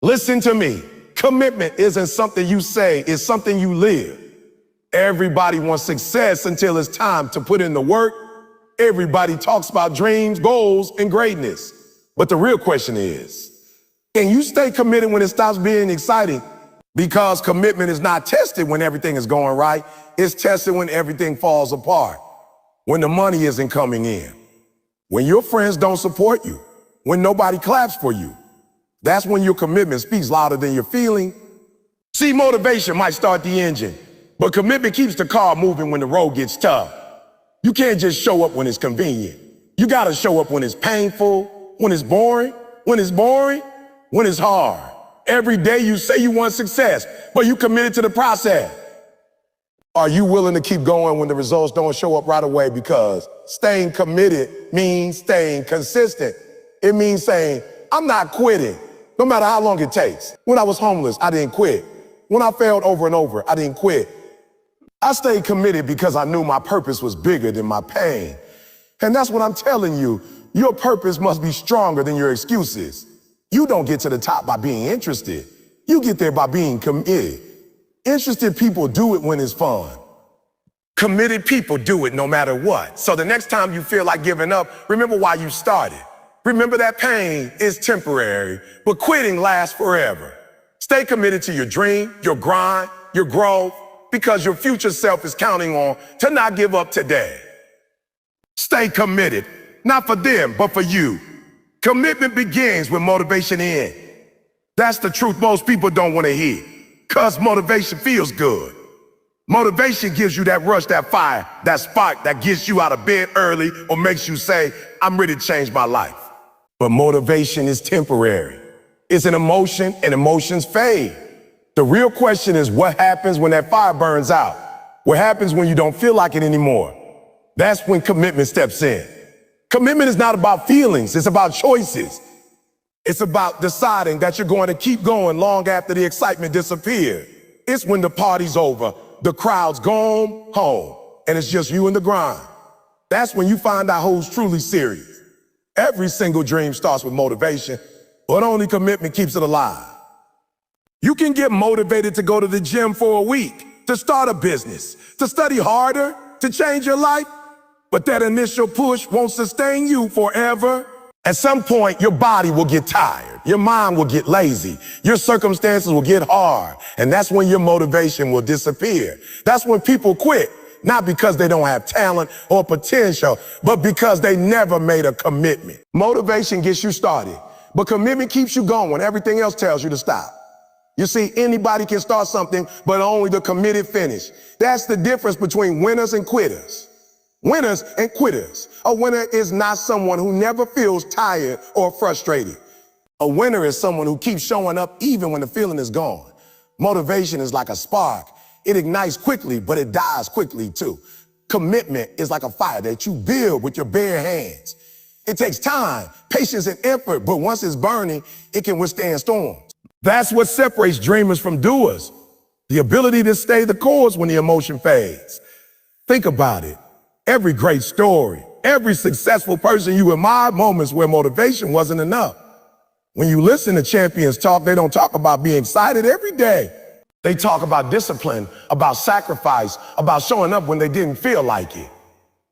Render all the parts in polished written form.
Listen to me. Commitment isn't something you say, it's something you live. Everybody wants success until it's time to put in the work. Everybody talks about dreams, goals, and greatness. But the real question is, can you stay committed when it stops being exciting? Because commitment is not tested when everything is going right. It's tested when everything falls apart. When the money isn't coming in. When your friends don't support you. When nobody claps for you. That's when your commitment speaks louder than your feeling. See, motivation might start the engine, but commitment keeps the car moving when the road gets tough. You can't just show up when it's convenient. You gotta show up when it's painful, when it's boring, when it's hard. Every day you say you want success, but you committed to the process. Are you willing to keep going when the results don't show up right away? Because staying committed means staying consistent. It means saying, I'm not quitting, no matter how long it takes. When I was homeless, I didn't quit. When I failed over and over, I didn't quit. I stayed committed because I knew my purpose was bigger than my pain. And that's what I'm telling you. Your purpose must be stronger than your excuses. You don't get to the top by being interested. You get there by being committed. Interested people do it when it's fun. Committed people do it no matter what. So the next time you feel like giving up, remember why you started. Remember that pain is temporary, but quitting lasts forever. Stay committed to your dream, your grind, your growth, because your future self is counting on to not give up today. Stay committed, not for them, but for you. Commitment begins when motivation ends. That's the truth most people don't want to hear, because motivation feels good. Motivation gives you that rush, that fire, that spark that gets you out of bed early or makes you say, I'm ready to change my life. But motivation is temporary. It's an emotion, and emotions fade. The real question is what happens when that fire burns out? What happens when you don't feel like it anymore? That's when commitment steps in. Commitment is not about feelings, it's about choices. It's about deciding that you're going to keep going long after the excitement disappears. It's when the party's over, the crowd's gone home, and it's just you and the grind. That's when you find out who's truly serious. Every single dream starts with motivation, but only commitment keeps it alive. You can get motivated to go to the gym for a week, to start a business, to study harder, to change your life, but that initial push won't sustain you forever. At some point, your body will get tired, your mind will get lazy, your circumstances will get hard, and that's when your motivation will disappear. That's when people quit, not because they don't have talent or potential, but because they never made a commitment. Motivation gets you started, but commitment keeps you going when everything else tells you to stop. You see, anybody can start something, but only the committed finish. That's the difference between winners and quitters. Winners and quitters. A winner is not someone who never feels tired or frustrated. A winner is someone who keeps showing up even when the feeling is gone. Motivation is like a spark. It ignites quickly, but it dies quickly too. Commitment is like a fire that you build with your bare hands. It takes time, patience, and effort, but once it's burning, it can withstand storms. That's what separates dreamers from doers. The ability to stay the course when the emotion fades. Think about it. Every great story, every successful person you admire, moments where motivation wasn't enough. When you listen to champions talk, they don't talk about being excited every day. They talk about discipline, about sacrifice, about showing up when they didn't feel like it.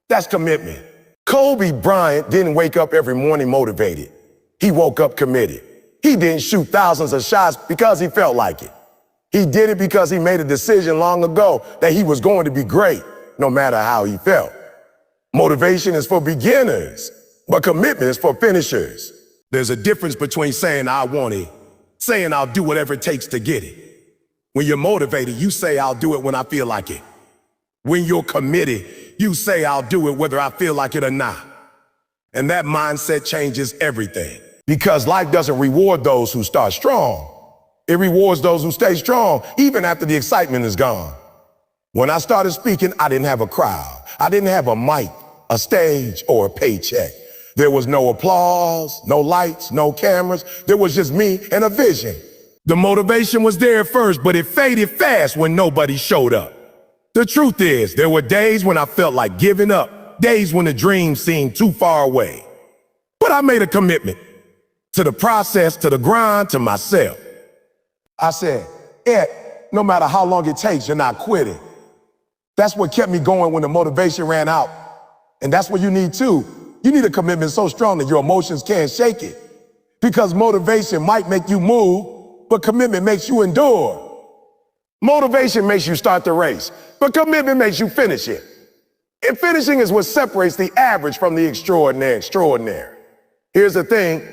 That's commitment. Kobe Bryant didn't wake up every morning motivated. He woke up committed. He didn't shoot thousands of shots because he felt like it. He did it because he made a decision long ago that he was going to be great, no matter how he felt. Motivation is for beginners, but commitment is for finishers. There's a difference between saying I want it, saying I'll do whatever it takes to get it. When you're motivated, you say I'll do it when I feel like it. When you're committed, you say I'll do it whether I feel like it or not. And that mindset changes everything. Because life doesn't reward those who start strong. It rewards those who stay strong, even after the excitement is gone. When I started speaking, I didn't have a crowd. I didn't have a mic, a stage, or a paycheck. There was no applause, no lights, no cameras. There was just me and a vision. The motivation was there at first, but it faded fast when nobody showed up. The truth is, there were days when I felt like giving up, days when the dream seemed too far away. But I made a commitment to the process, to the grind, to myself. I said, Ed, no matter how long it takes, you're not quitting. That's what kept me going when the motivation ran out. And that's what you need too. You need a commitment so strong that your emotions can't shake it. Because motivation might make you move, but commitment makes you endure. Motivation makes you start the race, but commitment makes you finish it. And finishing is what separates the average from the extraordinary. Here's the thing,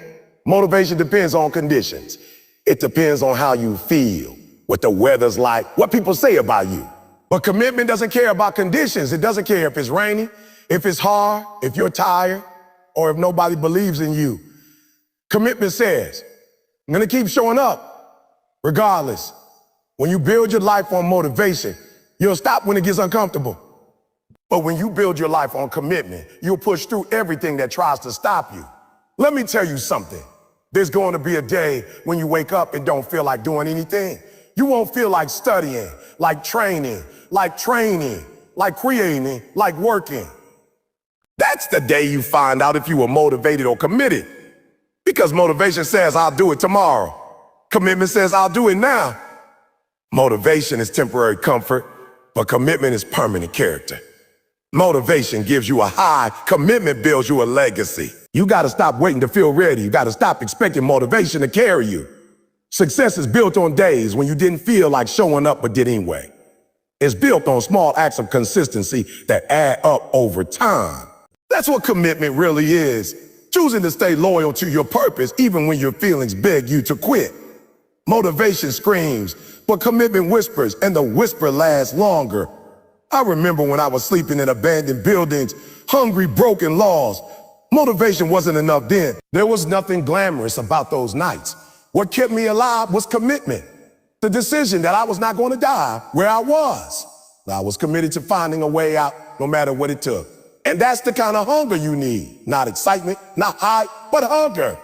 motivation depends on conditions. It depends on how you feel, what the weather's like, what people say about you. But commitment doesn't care about conditions. It doesn't care if it's raining, if it's hard, if you're tired, or if nobody believes in you. Commitment says, I'm gonna keep showing up, regardless. When you build your life on motivation, you'll stop when it gets uncomfortable. But when you build your life on commitment, you'll push through everything that tries to stop you. Let me tell you something. There's going to be a day when you wake up and don't feel like doing anything. You won't feel like studying, like training, like creating, like working. That's the day you find out if you were motivated or committed. Because motivation says, I'll do it tomorrow. Commitment says, I'll do it now. Motivation is temporary comfort, but commitment is permanent character. Motivation gives you a high, commitment builds you a legacy. You gotta stop waiting to feel ready. You gotta stop expecting motivation to carry you. Success is built on days when you didn't feel like showing up but did anyway. It's built on small acts of consistency that add up over time. That's what commitment really is. Choosing to stay loyal to your purpose even when your feelings beg you to quit. Motivation screams, but commitment whispers, and the whisper lasts longer. I remember when I was sleeping in abandoned buildings, hungry, broken, lost. Motivation wasn't enough then. There was nothing glamorous about those nights. What kept me alive was commitment. The decision that I was not going to die where I was. I was committed to finding a way out no matter what it took. And that's the kind of hunger you need. Not excitement, not hype, but hunger.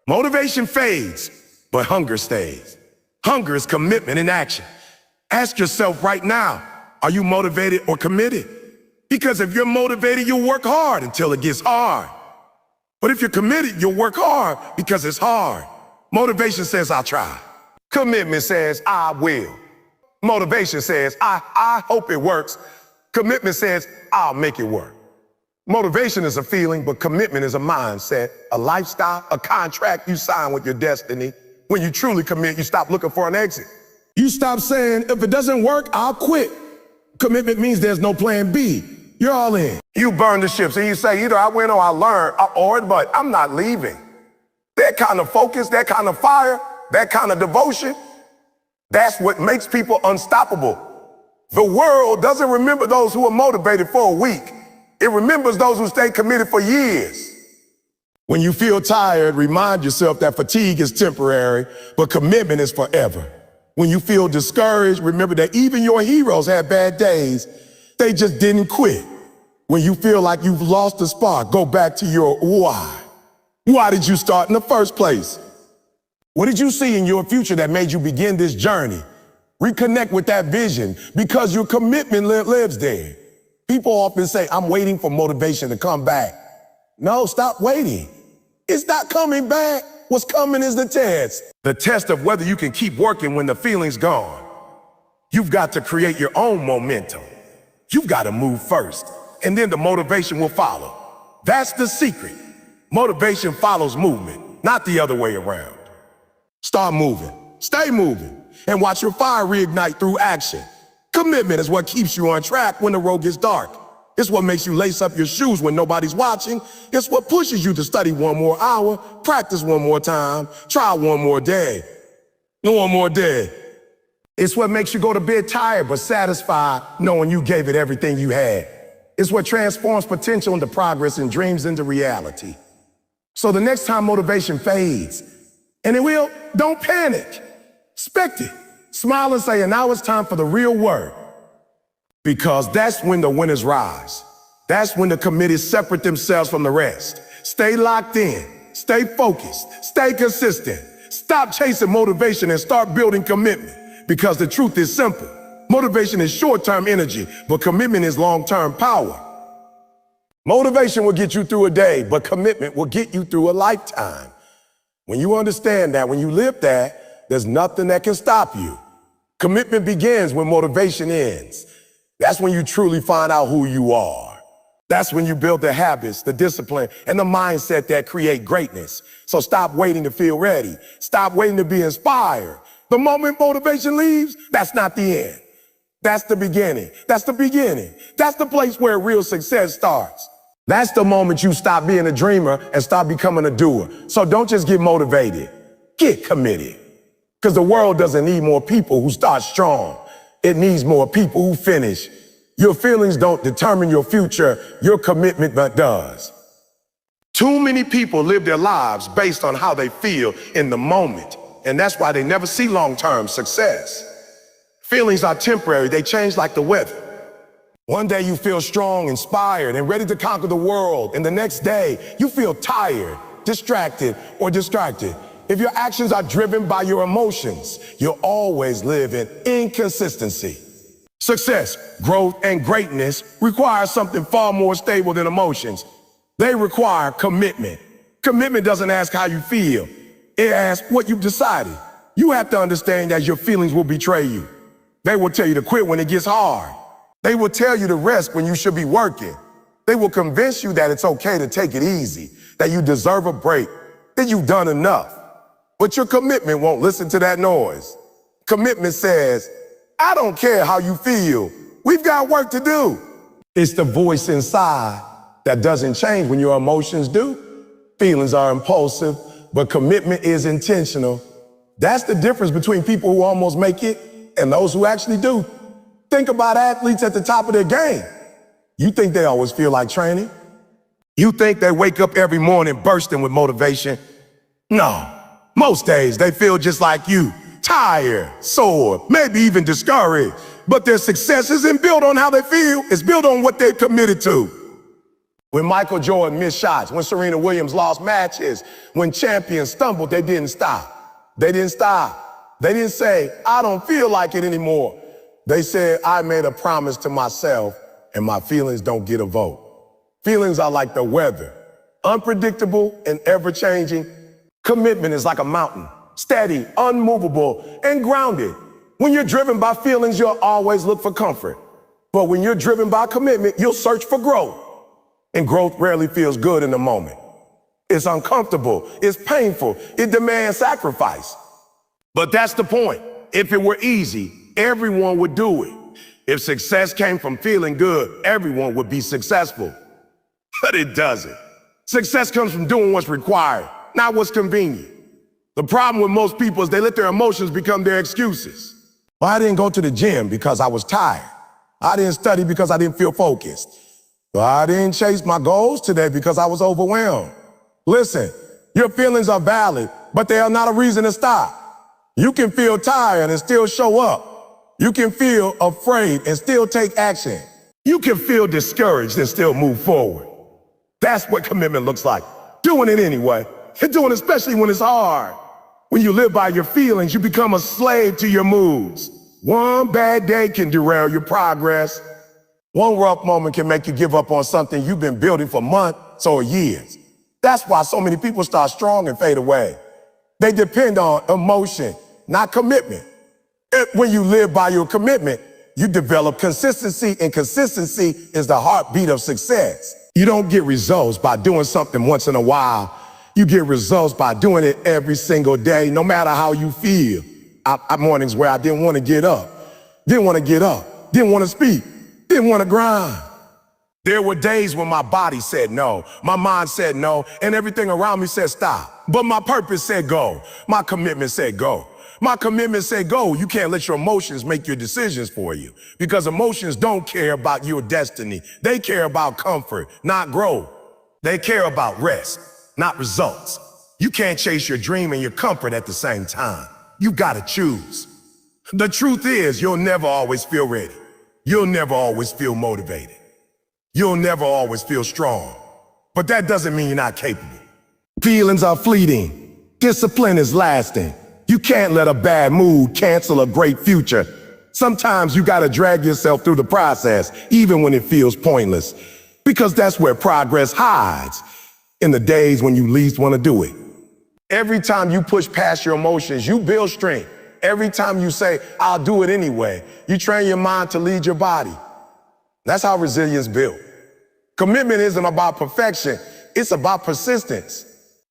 Motivation fades, but hunger stays. Hunger is commitment in action. Ask yourself right now, are you motivated or committed? Because if you're motivated, you'll work hard until it gets hard. But if you're committed, you'll work hard because it's hard. Motivation says, I'll try. Commitment says, I will. Motivation says, I hope it works. Commitment says, I'll make it work. Motivation is a feeling, but commitment is a mindset, a lifestyle, a contract you sign with your destiny. When you truly commit, you stop looking for an exit. You stop saying, if it doesn't work, I'll quit. Commitment means there's no plan B. You're all in. You burn the ships and you say, either I win or I learn, but I'm not leaving. That kind of focus, that kind of fire, that kind of devotion, that's what makes people unstoppable. The world doesn't remember those who are motivated for a week. It remembers those who stay committed for years. When you feel tired, remind yourself that fatigue is temporary, but commitment is forever. When you feel discouraged, remember that even your heroes had bad days. They just didn't quit. When you feel like you've lost the spark, go back to your why. Why did you start in the first place? What did you see in your future that made you begin this journey? Reconnect with that vision because your commitment lives there. People often say, I'm waiting for motivation to come back. No, stop waiting. It's not coming back. What's coming is the test. The test of whether you can keep working when the feeling's gone. You've got to create your own momentum. You've got to move first, and then the motivation will follow. That's the secret. Motivation follows movement, not the other way around. Start moving, stay moving, and watch your fire reignite through action. Commitment is what keeps you on track when the road gets dark. It's what makes you lace up your shoes when nobody's watching. It's what pushes you to study one more hour, practice one more time, try one more day, and one more day. It's what makes you go to bed tired but satisfied knowing you gave it everything you had. It's what transforms potential into progress and dreams into reality. So the next time motivation fades, and it will, don't panic. Expect it. Smile and say, and now it's time for the real work. Because that's when the winners rise. That's when the committed separate themselves from the rest. Stay locked in, stay focused, stay consistent. Stop chasing motivation and start building commitment. Because the truth is simple. Motivation is short-term energy, but commitment is long-term power. Motivation will get you through a day, but commitment will get you through a lifetime. When you understand that, when you live that, There's nothing that can stop you. Commitment begins when motivation ends. That's when you truly find out who you are. That's when you build the habits, the discipline, and the mindset that create greatness. So stop waiting to feel ready. Stop waiting to be inspired. The moment motivation leaves, that's not the end. That's the beginning. That's the beginning. That's the place where real success starts. That's the moment you stop being a dreamer and start becoming a doer. So don't just get motivated. Get committed. Because the world doesn't need more people who start strong. It needs more people who finish. Your feelings don't determine your future. Your commitment does. Too many people live their lives based on how they feel in the moment. And that's why they never see long-term success. Feelings are temporary. They change like the weather. One day you feel strong, inspired, and ready to conquer the world. And the next day you feel tired, distracted, or distracted. If your actions are driven by your emotions, you'll always live in inconsistency. Success, growth, and greatness require something far more stable than emotions. They require commitment. Commitment doesn't ask how you feel. It asks what you've decided. You have to understand that your feelings will betray you. They will tell you to quit when it gets hard. They will tell you to rest when you should be working. They will convince you that it's okay to take it easy, that you deserve a break, that you've done enough. But your commitment won't listen to that noise. Commitment says, I don't care how you feel. We've got work to do. It's the voice inside that doesn't change when your emotions do. Feelings are impulsive, but commitment is intentional. That's the difference between people who almost make it and those who actually do. Think about athletes at the top of their game. You think they always feel like training? You think they wake up every morning bursting with motivation? No. Most days they feel just like you, tired, sore, maybe even discouraged. But their success isn't built on how they feel, it's built on what they've committed to. When Michael Jordan missed shots, when Serena Williams lost matches, when champions stumbled, they didn't stop. They didn't stop. They didn't say, I don't feel like it anymore. They said, I made a promise to myself and my feelings don't get a vote. Feelings are like the weather, unpredictable and ever-changing. Commitment is like a mountain, steady, unmovable, and grounded. When you're driven by feelings, you'll always look for comfort. But when you're driven by commitment, you'll search for growth. And growth rarely feels good in the moment. It's uncomfortable, it's painful, it demands sacrifice. But that's the point. If it were easy, everyone would do it. If success came from feeling good, everyone would be successful. But it doesn't. Success comes from doing what's required, not what's convenient. The problem with most people is they let their emotions become their excuses. Well, I didn't go to the gym because I was tired. I didn't study because I didn't feel focused. Well, I didn't chase my goals today because I was overwhelmed. Listen, your feelings are valid, but they are not a reason to stop. You can feel tired and still show up. You can feel afraid and still take action. You can feel discouraged and still move forward. That's what commitment looks like. Doing it anyway. And doing it especially when it's hard. When you live by your feelings, you become a slave to your moods. One bad day can derail your progress. One rough moment can make you give up on something you've been building for months or years. That's why so many people start strong and fade away. They depend on emotion, not commitment. When you live by your commitment, you develop consistency, and consistency is the heartbeat of success. You don't get results by doing something once in a while. You get results by doing it every single day, no matter how you feel. I mornings where I didn't want to get up, didn't want to speak, didn't want to grind. There were days when my body said no, my mind said no, and everything around me said stop. But my purpose said go, my commitment said go. My commitment said go. You can't let your emotions make your decisions for you, because emotions don't care about your destiny. They care about comfort, not growth. They care about rest, not results. You can't chase your dream and your comfort at the same time. You gotta choose. The truth is, you'll never always feel ready. You'll never always feel motivated. You'll never always feel strong. But that doesn't mean you're not capable. Feelings are fleeting. Discipline is lasting. You can't let a bad mood cancel a great future. Sometimes you gotta drag yourself through the process, even when it feels pointless. Because that's where progress hides, in the days when you least wanna do it. Every time you push past your emotions, you build strength. Every time you say, I'll do it anyway, you train your mind to lead your body. That's how resilience is built. Commitment isn't about perfection, it's about persistence.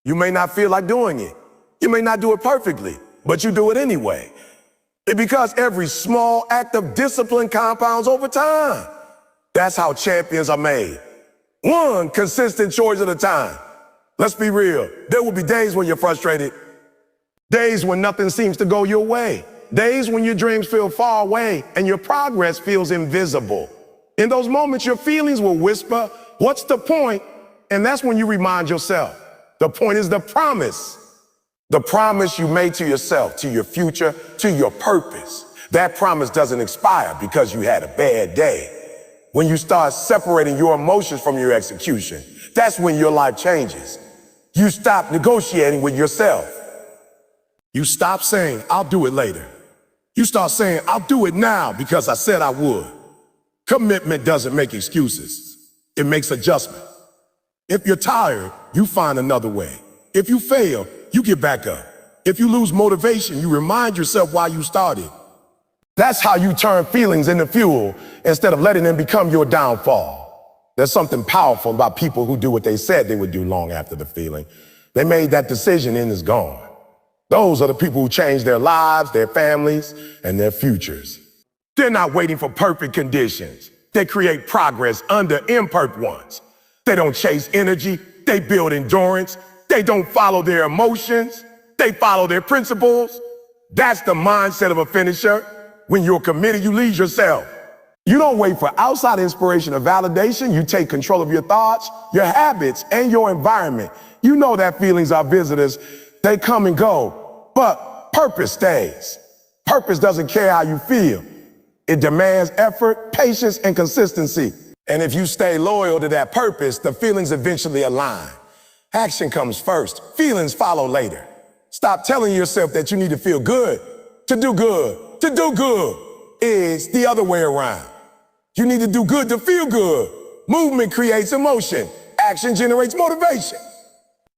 You may not feel like doing it. You may not do it perfectly, but you do it anyway. It's because every small act of discipline compounds over time. That's how champions are made. One consistent choice at a time. Let's be real. There will be days when you're frustrated, days when nothing seems to go your way, days when your dreams feel far away and your progress feels invisible. In those moments, your feelings will whisper, "What's the point?" And that's when you remind yourself, the point is the promise. The promise you made to yourself, to your future, to your purpose. That promise doesn't expire because you had a bad day. When you start separating your emotions from your execution, that's when your life changes. You stop negotiating with yourself. You stop saying, "I'll do it later." You start saying, "I'll do it now because I said I would." Commitment doesn't make excuses. It makes adjustment. If you're tired, you find another way. If you fail, you get back up. If you lose motivation, you remind yourself why you started. That's how you turn feelings into fuel instead of letting them become your downfall. There's something powerful about people who do what they said they would do long after the feeling. They made that decision and it's gone. Those are the people who change their lives, their families, and their futures. They're not waiting for perfect conditions. They create progress under imperfect ones. They don't chase energy. They build endurance. They don't follow their emotions. They follow their principles. That's the mindset of a finisher. When you're committed, you lead yourself. You don't wait for outside inspiration or validation. You take control of your thoughts, your habits, and your environment. You know that feelings are visitors. They come and go, but purpose stays. Purpose doesn't care how you feel. It demands effort, patience, and consistency. And if you stay loyal to that purpose, the feelings eventually align. Action comes first, feelings follow later. Stop telling yourself that you need to feel good to do good. To do good is the other way around. You need to do good to feel good. Movement creates emotion. Action generates motivation.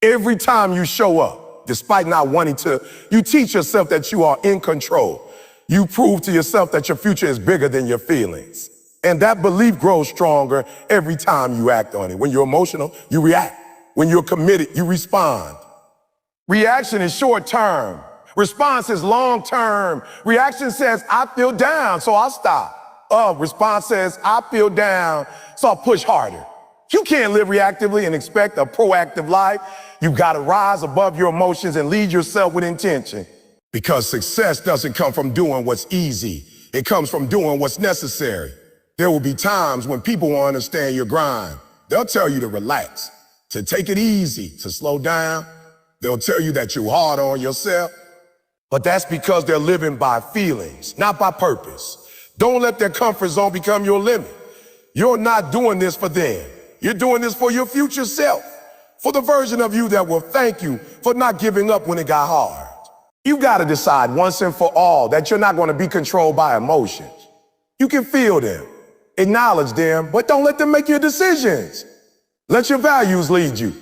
Every time you show up, despite not wanting to, you teach yourself that you are in control. You prove to yourself that your future is bigger than your feelings. And that belief grows stronger every time you act on it. When you're emotional, you react. When you're committed, you respond. Reaction is short term. Response is long term. Reaction says, "I feel down, so I'll stop." Response says, "I feel down, so I'll push harder." You can't live reactively and expect a proactive life. You've got to rise above your emotions and lead yourself with intention. Because success doesn't come from doing what's easy. It comes from doing what's necessary. There will be times when people won't understand your grind. They'll tell you to relax, to take it easy, to slow down. They'll tell you that you're hard on yourself. But that's because they're living by feelings, not by purpose. Don't let their comfort zone become your limit. You're not doing this for them. You're doing this for your future self, for the version of you that will thank you for not giving up when it got hard. You got to decide once and for all that you're not going to be controlled by emotions. You can feel them, acknowledge them, but don't let them make your decisions. Let your values lead you.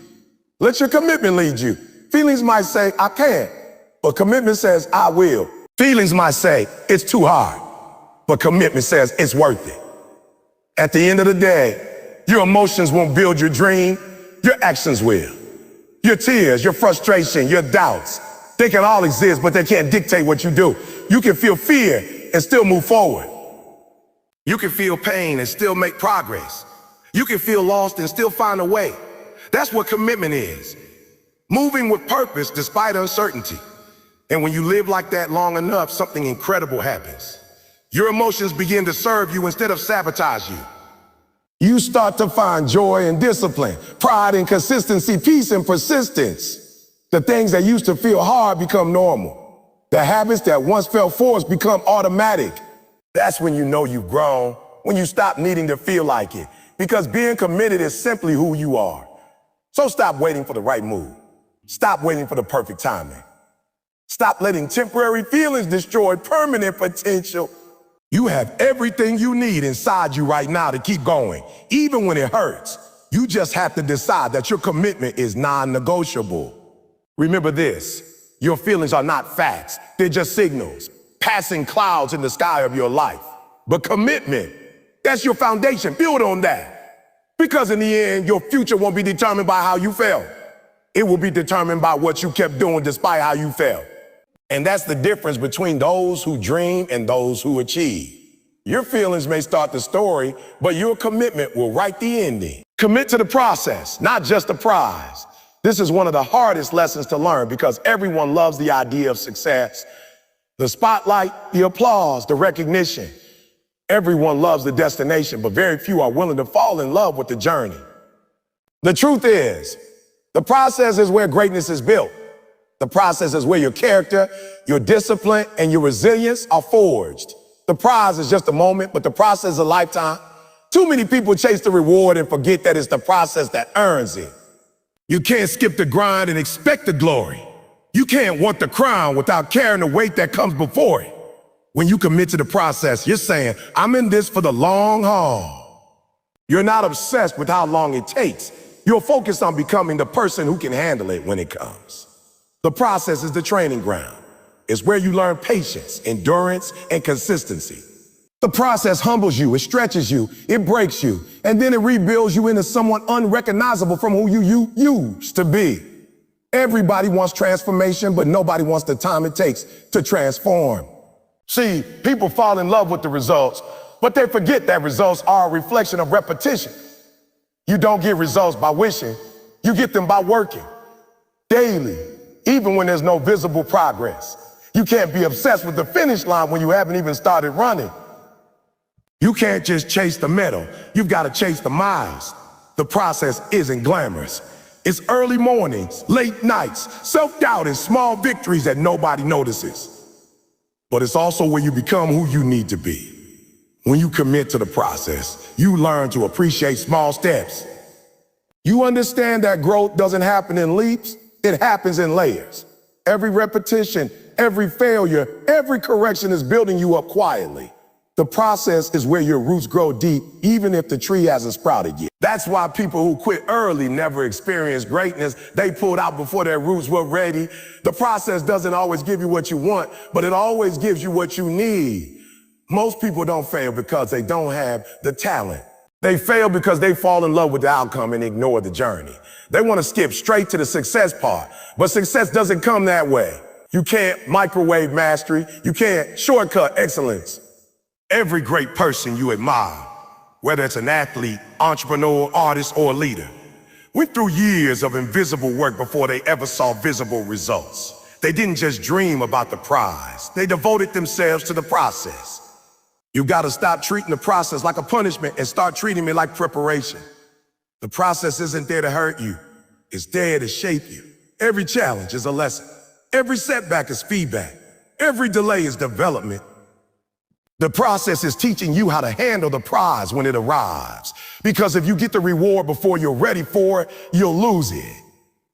Let your commitment lead you. Feelings might say, "I can't," but commitment says, "I will." Feelings might say, "It's too hard," but commitment says, "It's worth it." At the end of the day, your emotions won't build your dream, your actions will. Your tears, your frustration, your doubts, they can all exist, but they can't dictate what you do. You can feel fear and still move forward. You can feel pain and still make progress. You can feel lost and still find a way. That's what commitment is. Moving with purpose despite uncertainty. And when you live like that long enough, something incredible happens. Your emotions begin to serve you instead of sabotage you. You start to find joy and discipline, pride and consistency, peace and persistence. The things that used to feel hard become normal. The habits that once felt forced become automatic. That's when you know you've grown, when you stop needing to feel like it. Because being committed is simply who you are. So stop waiting for the right move. Stop waiting for the perfect timing. Stop letting temporary feelings destroy permanent potential. You have everything you need inside you right now to keep going, even when it hurts. You just have to decide that your commitment is non-negotiable. Remember this, your feelings are not facts. They're just signals, passing clouds in the sky of your life. But commitment, that's your foundation. Build on that. Because in the end, your future won't be determined by how you felt. It will be determined by what you kept doing despite how you felt. And that's the difference between those who dream and those who achieve. Your feelings may start the story, but your commitment will write the ending. Commit to the process, not just the prize. This is one of the hardest lessons to learn because everyone loves the idea of success. The spotlight, the applause, the recognition. Everyone loves the destination, but very few are willing to fall in love with the journey. The truth is, the process is where greatness is built. The process is where your character, your discipline, and your resilience are forged. The prize is just a moment, but the process is a lifetime. Too many people chase the reward and forget that it's the process that earns it. You can't skip the grind and expect the glory. You can't want the crown without carrying the weight that comes before it. When you commit to the process, you're saying, I'm in this for the long haul. You're not obsessed with how long it takes. You're focused on becoming the person who can handle it when it comes. The process is the training ground. It's where you learn patience, endurance, and consistency. The process humbles you, it stretches you, it breaks you, and then it rebuilds you into someone unrecognizable from who you used to be. Everybody wants transformation, but nobody wants the time it takes to transform. See, people fall in love with the results, but they forget that results are a reflection of repetition. You don't get results by wishing, you get them by working daily, even when there's no visible progress. You can't be obsessed with the finish line when you haven't even started running. You can't just chase the medal, you've got to chase the miles. The process isn't glamorous. It's early mornings, late nights, self-doubt, and small victories that nobody notices. But it's also where you become who you need to be. When you commit to the process, you learn to appreciate small steps. You understand that growth doesn't happen in leaps, it happens in layers. Every repetition, every failure, every correction is building you up quietly. The process is where your roots grow deep, even if the tree hasn't sprouted yet. That's why people who quit early never experience greatness. They pulled out before their roots were ready. The process doesn't always give you what you want, but it always gives you what you need. Most people don't fail because they don't have the talent. They fail because they fall in love with the outcome and ignore the journey. They want to skip straight to the success part, but success doesn't come that way. You can't microwave mastery. You can't shortcut excellence. Every great person you admire, whether it's an athlete, entrepreneur, artist, or leader, went through years of invisible work before they ever saw visible results. They didn't just dream about the prize. They devoted themselves to the process. You got to stop treating the process like a punishment and start treating it like preparation. The process isn't there to hurt you. It's there to shape you. Every challenge is a lesson. Every setback is feedback. Every delay is development. The process is teaching you how to handle the prize when it arrives. Because if you get the reward before you're ready for it, you'll lose it.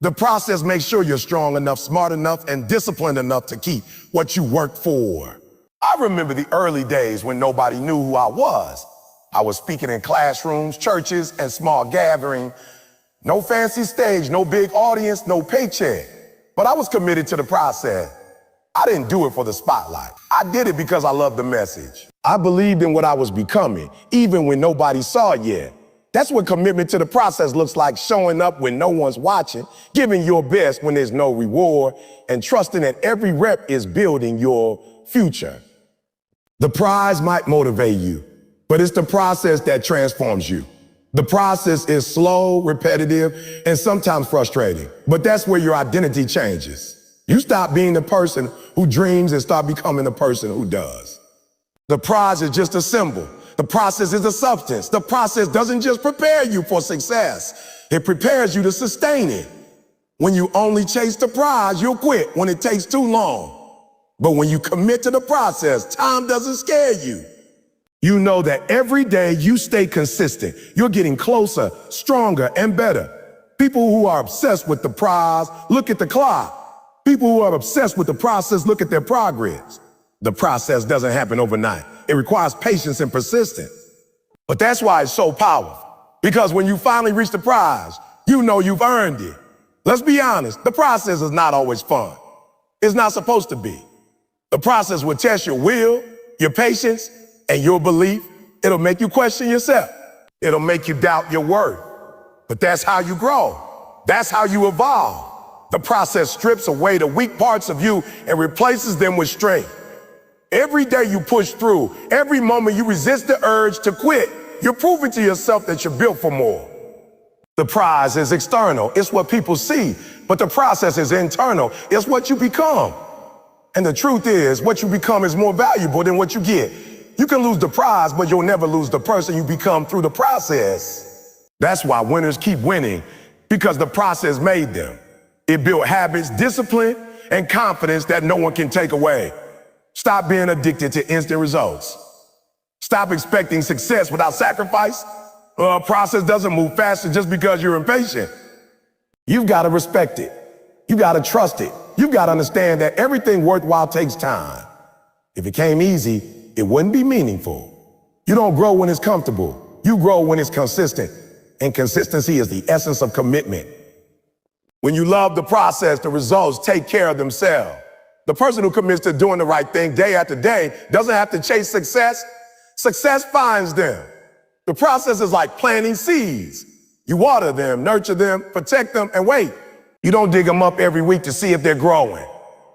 The process makes sure you're strong enough, smart enough, and disciplined enough to keep what you worked for. I remember the early days when nobody knew who I was. I was speaking in classrooms, churches, and small gatherings. No fancy stage, no big audience, no paycheck. But I was committed to the process. I didn't do it for the spotlight. I did it because I loved the message. I believed in what I was becoming, even when nobody saw it yet. That's what commitment to the process looks like: showing up when no one's watching, giving your best when there's no reward, and trusting that every rep is building your future. The prize might motivate you, but it's the process that transforms you. The process is slow, repetitive, and sometimes frustrating, but that's where your identity changes. You stop being the person who dreams and start becoming the person who does. The prize is just a symbol. The process is a substance. The process doesn't just prepare you for success. It prepares you to sustain it. When you only chase the prize, you'll quit when it takes too long. But when you commit to the process, time doesn't scare you. You know that every day you stay consistent, you're getting closer, stronger, and better. People who are obsessed with the prize look at the clock. People who are obsessed with the process look at their progress. The process doesn't happen overnight. It requires patience and persistence. But that's why it's so powerful. Because when you finally reach the prize, you know you've earned it. Let's be honest, the process is not always fun. It's not supposed to be. The process will test your will, your patience, and your belief. It'll make you question yourself. It'll make you doubt your worth. But that's how you grow. That's how you evolve. The process strips away the weak parts of you and replaces them with strength. Every day you push through, every moment you resist the urge to quit, you're proving to yourself that you're built for more. The prize is external. It's what people see. But the process is internal. It's what you become. And the truth is, what you become is more valuable than what you get. You can lose the prize, but you'll never lose the person you become through the process. That's why winners keep winning, because the process made them. It built habits, discipline, and confidence that no one can take away. Stop being addicted to instant results. Stop expecting success without sacrifice. A process doesn't move faster just because you're impatient. You've got to respect it. You got to trust it. You've got to understand that everything worthwhile takes time. If it came easy, it wouldn't be meaningful. You don't grow when it's comfortable. You grow when it's consistent. And consistency is the essence of commitment. When you love the process, the results take care of themselves. The person who commits to doing the right thing day after day doesn't have to chase success. Success finds them. The process is like planting seeds. You water them, nurture them, protect them, and wait. You don't dig them up every week to see if they're growing.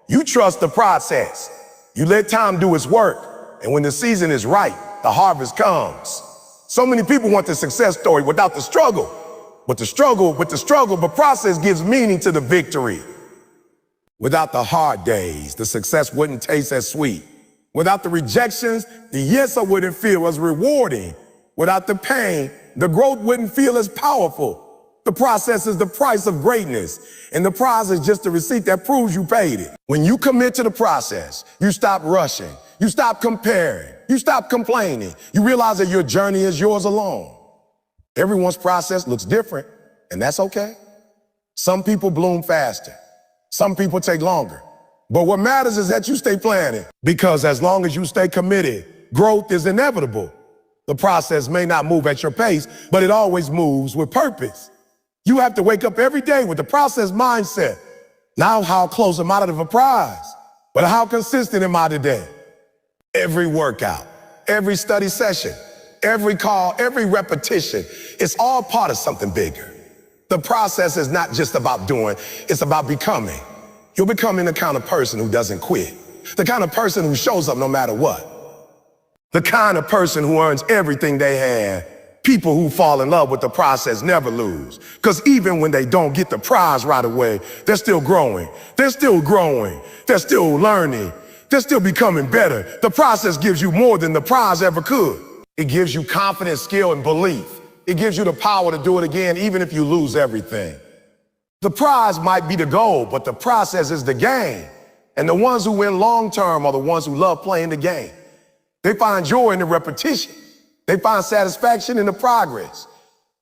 You trust the process. You let time do its work. And when the season is right, the harvest comes. So many people want the success story without the struggle. But the process gives meaning to the victory. Without the hard days, the success wouldn't taste as sweet. Without the rejections, the yes I wouldn't feel as rewarding. Without the pain, the growth wouldn't feel as powerful. The process is the price of greatness, and the prize is just a receipt that proves you paid it. When you commit to the process, you stop rushing, you stop comparing, you stop complaining. You realize that your journey is yours alone. Everyone's process looks different, and that's okay. Some people bloom faster. Some people take longer. But what matters is that you stay planning, because as long as you stay committed, growth is inevitable. The process may not move at your pace, but it always moves with purpose. You have to wake up every day with the process mindset. Now, how close am I to the prize? But how consistent am I today? Every workout, every study session, every call, every repetition, it's all part of something bigger. The process is not just about doing, it's about becoming. You're becoming the kind of person who doesn't quit, the kind of person who shows up no matter what, the kind of person who earns everything they have. People who fall in love with the process never lose, because even when they don't get the prize right away, they're still growing. They're still growing. They're still learning. They're still becoming better. The process gives you more than the prize ever could. It gives you confidence, skill, and belief. It gives you the power to do it again, even if you lose everything. The prize might be the goal, but the process is the game. And the ones who win long-term are the ones who love playing the game. They find joy in the repetition. They find satisfaction in the progress.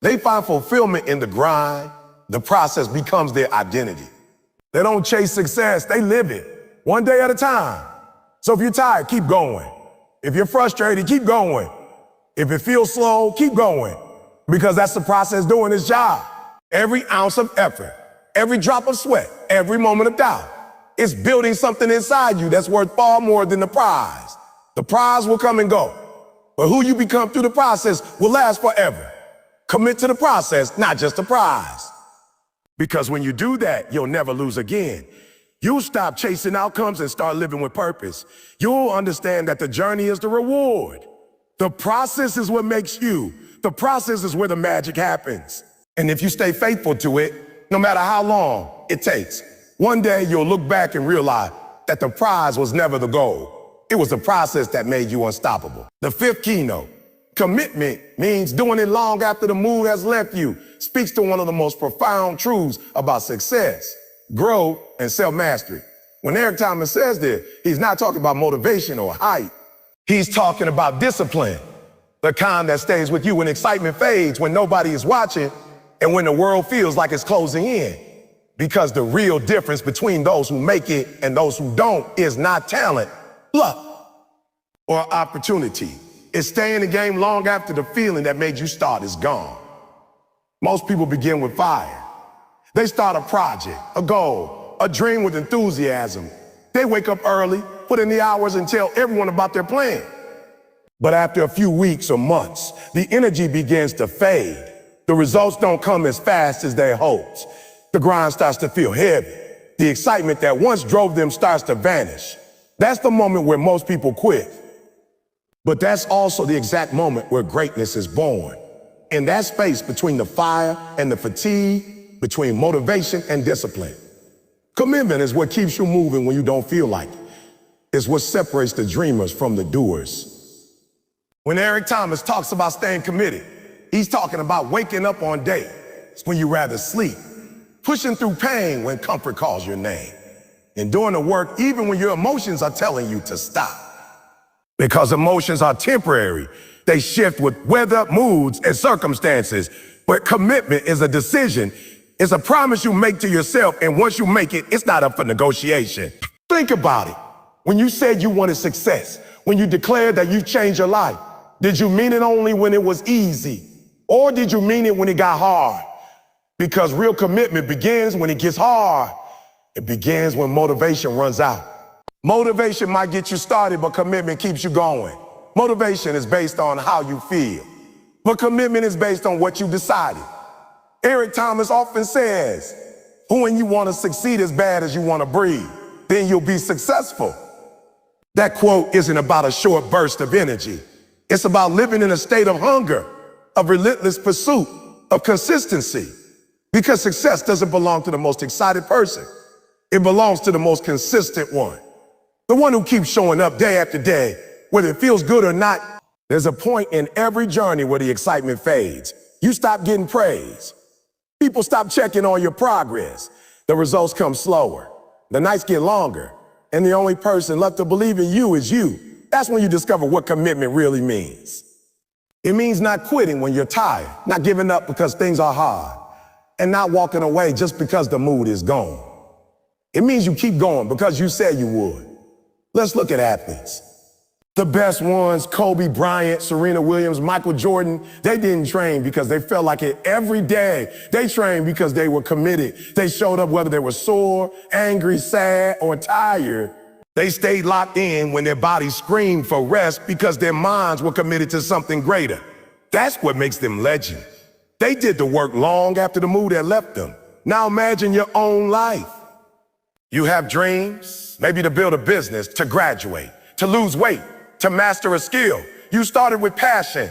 They find fulfillment in the grind. The process becomes their identity. They don't chase success, they live it, one day at a time. So if you're tired, keep going. If you're frustrated, keep going. If it feels slow, keep going. Because that's the process doing its job. Every ounce of effort, every drop of sweat, every moment of doubt, it's building something inside you that's worth far more than the prize. The prize will come and go, but who you become through the process will last forever. Commit to the process, not just the prize. Because when you do that, you'll never lose again. You'll stop chasing outcomes and start living with purpose. You'll understand that the journey is the reward. The process is what makes you. The process is where the magic happens. And if you stay faithful to it, no matter how long it takes, one day you'll look back and realize that the prize was never the goal. It was the process that made you unstoppable. The fifth keynote, commitment, means doing it long after the mood has left you. Speaks to one of the most profound truths about success, growth, and self-mastery. When Eric Thomas says this, he's not talking about motivation or hype. He's talking about discipline, the kind that stays with you when excitement fades, when nobody is watching, and when the world feels like it's closing in. Because the real difference between those who make it and those who don't is not talent, luck, or opportunity. It's staying in the game long after the feeling that made you start is gone. Most people begin with fire. They start a project, a goal, a dream with enthusiasm. They wake up early, put in the hours, and tell everyone about their plan. But after a few weeks or months, the energy begins to fade. The results don't come as fast as they hoped. The grind starts to feel heavy. The excitement that once drove them starts to vanish. That's the moment where most people quit. But that's also the exact moment where greatness is born. In that space between the fire and the fatigue, between motivation and discipline. Commitment is what keeps you moving when you don't feel like it. It's what separates the dreamers from the doers. When Eric Thomas talks about staying committed, he's talking about waking up on days when you rather sleep, pushing through pain when comfort calls your name, and doing the work even when your emotions are telling you to stop. Because emotions are temporary. They shift with weather, moods, and circumstances. But commitment is a decision. It's a promise you make to yourself, and once you make it, it's not up for negotiation. Think about it. When you said you wanted success, when you declared that you changed your life, did you mean it only when it was easy? Or did you mean it when it got hard? Because real commitment begins when it gets hard. It begins when motivation runs out. Motivation might get you started, but commitment keeps you going. Motivation is based on how you feel, but commitment is based on what you decided. Eric Thomas often says, when you want to succeed as bad as you want to breathe, then you'll be successful. That quote isn't about a short burst of energy. It's about living in a state of hunger, of relentless pursuit, of consistency. Because success doesn't belong to the most excited person. It belongs to the most consistent one. The one who keeps showing up day after day, whether it feels good or not. There's a point in every journey where the excitement fades. You stop getting praise. People stop checking on your progress. The results come slower. The nights get longer. And the only person left to believe in you is you. That's when you discover what commitment really means. It means not quitting when you're tired, not giving up because things are hard, and not walking away just because the mood is gone. It means you keep going because you said you would. Let's look at athletes. The best ones, Kobe Bryant, Serena Williams, Michael Jordan, they didn't train because they felt like it every day. They trained because they were committed. They showed up whether they were sore, angry, sad, or tired. They stayed locked in when their bodies screamed for rest because their minds were committed to something greater. That's what makes them legend. They did the work long after the mood had left them. Now imagine your own life. You have dreams, maybe to build a business, to graduate, to lose weight, to master a skill. You started with passion.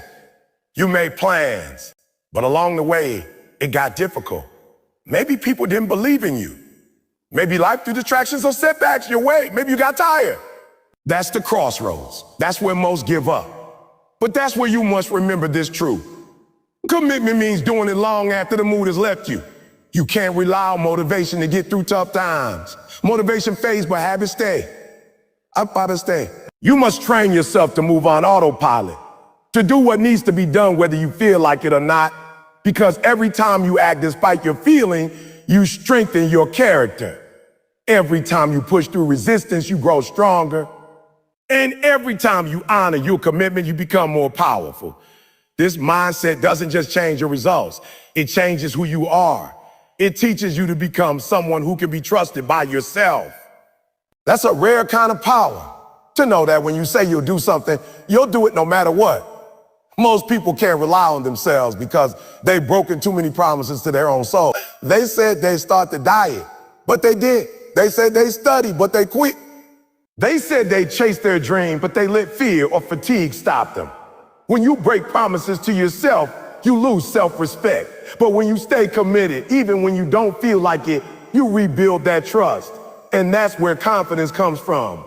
You made plans, but along the way, it got difficult. Maybe people didn't believe in you. Maybe life threw distractions or setbacks your way. Maybe you got tired. That's the crossroads. That's where most give up. But that's where you must remember this truth. Commitment means doing it long after the mood has left you. You can't rely on motivation to get through tough times. Motivation fades, but habits stay. Habits stay. You must train yourself to move on autopilot, to do what needs to be done whether you feel like it or not, because every time you act despite your feeling, you strengthen your character. Every time you push through resistance, you grow stronger. And every time you honor your commitment, you become more powerful. This mindset doesn't just change your results. It changes who you are. It teaches you to become someone who can be trusted by yourself. That's a rare kind of power, to know that when you say you'll do something, you'll do it no matter what. Most people can't rely on themselves because they've broken too many promises to their own soul. They said they'd start the diet, but they did. They said they studied, but they quit. They said they chased their dream, but they let fear or fatigue stop them. When you break promises to yourself, you lose self-respect. But when you stay committed, even when you don't feel like it, you rebuild that trust. And that's where confidence comes from.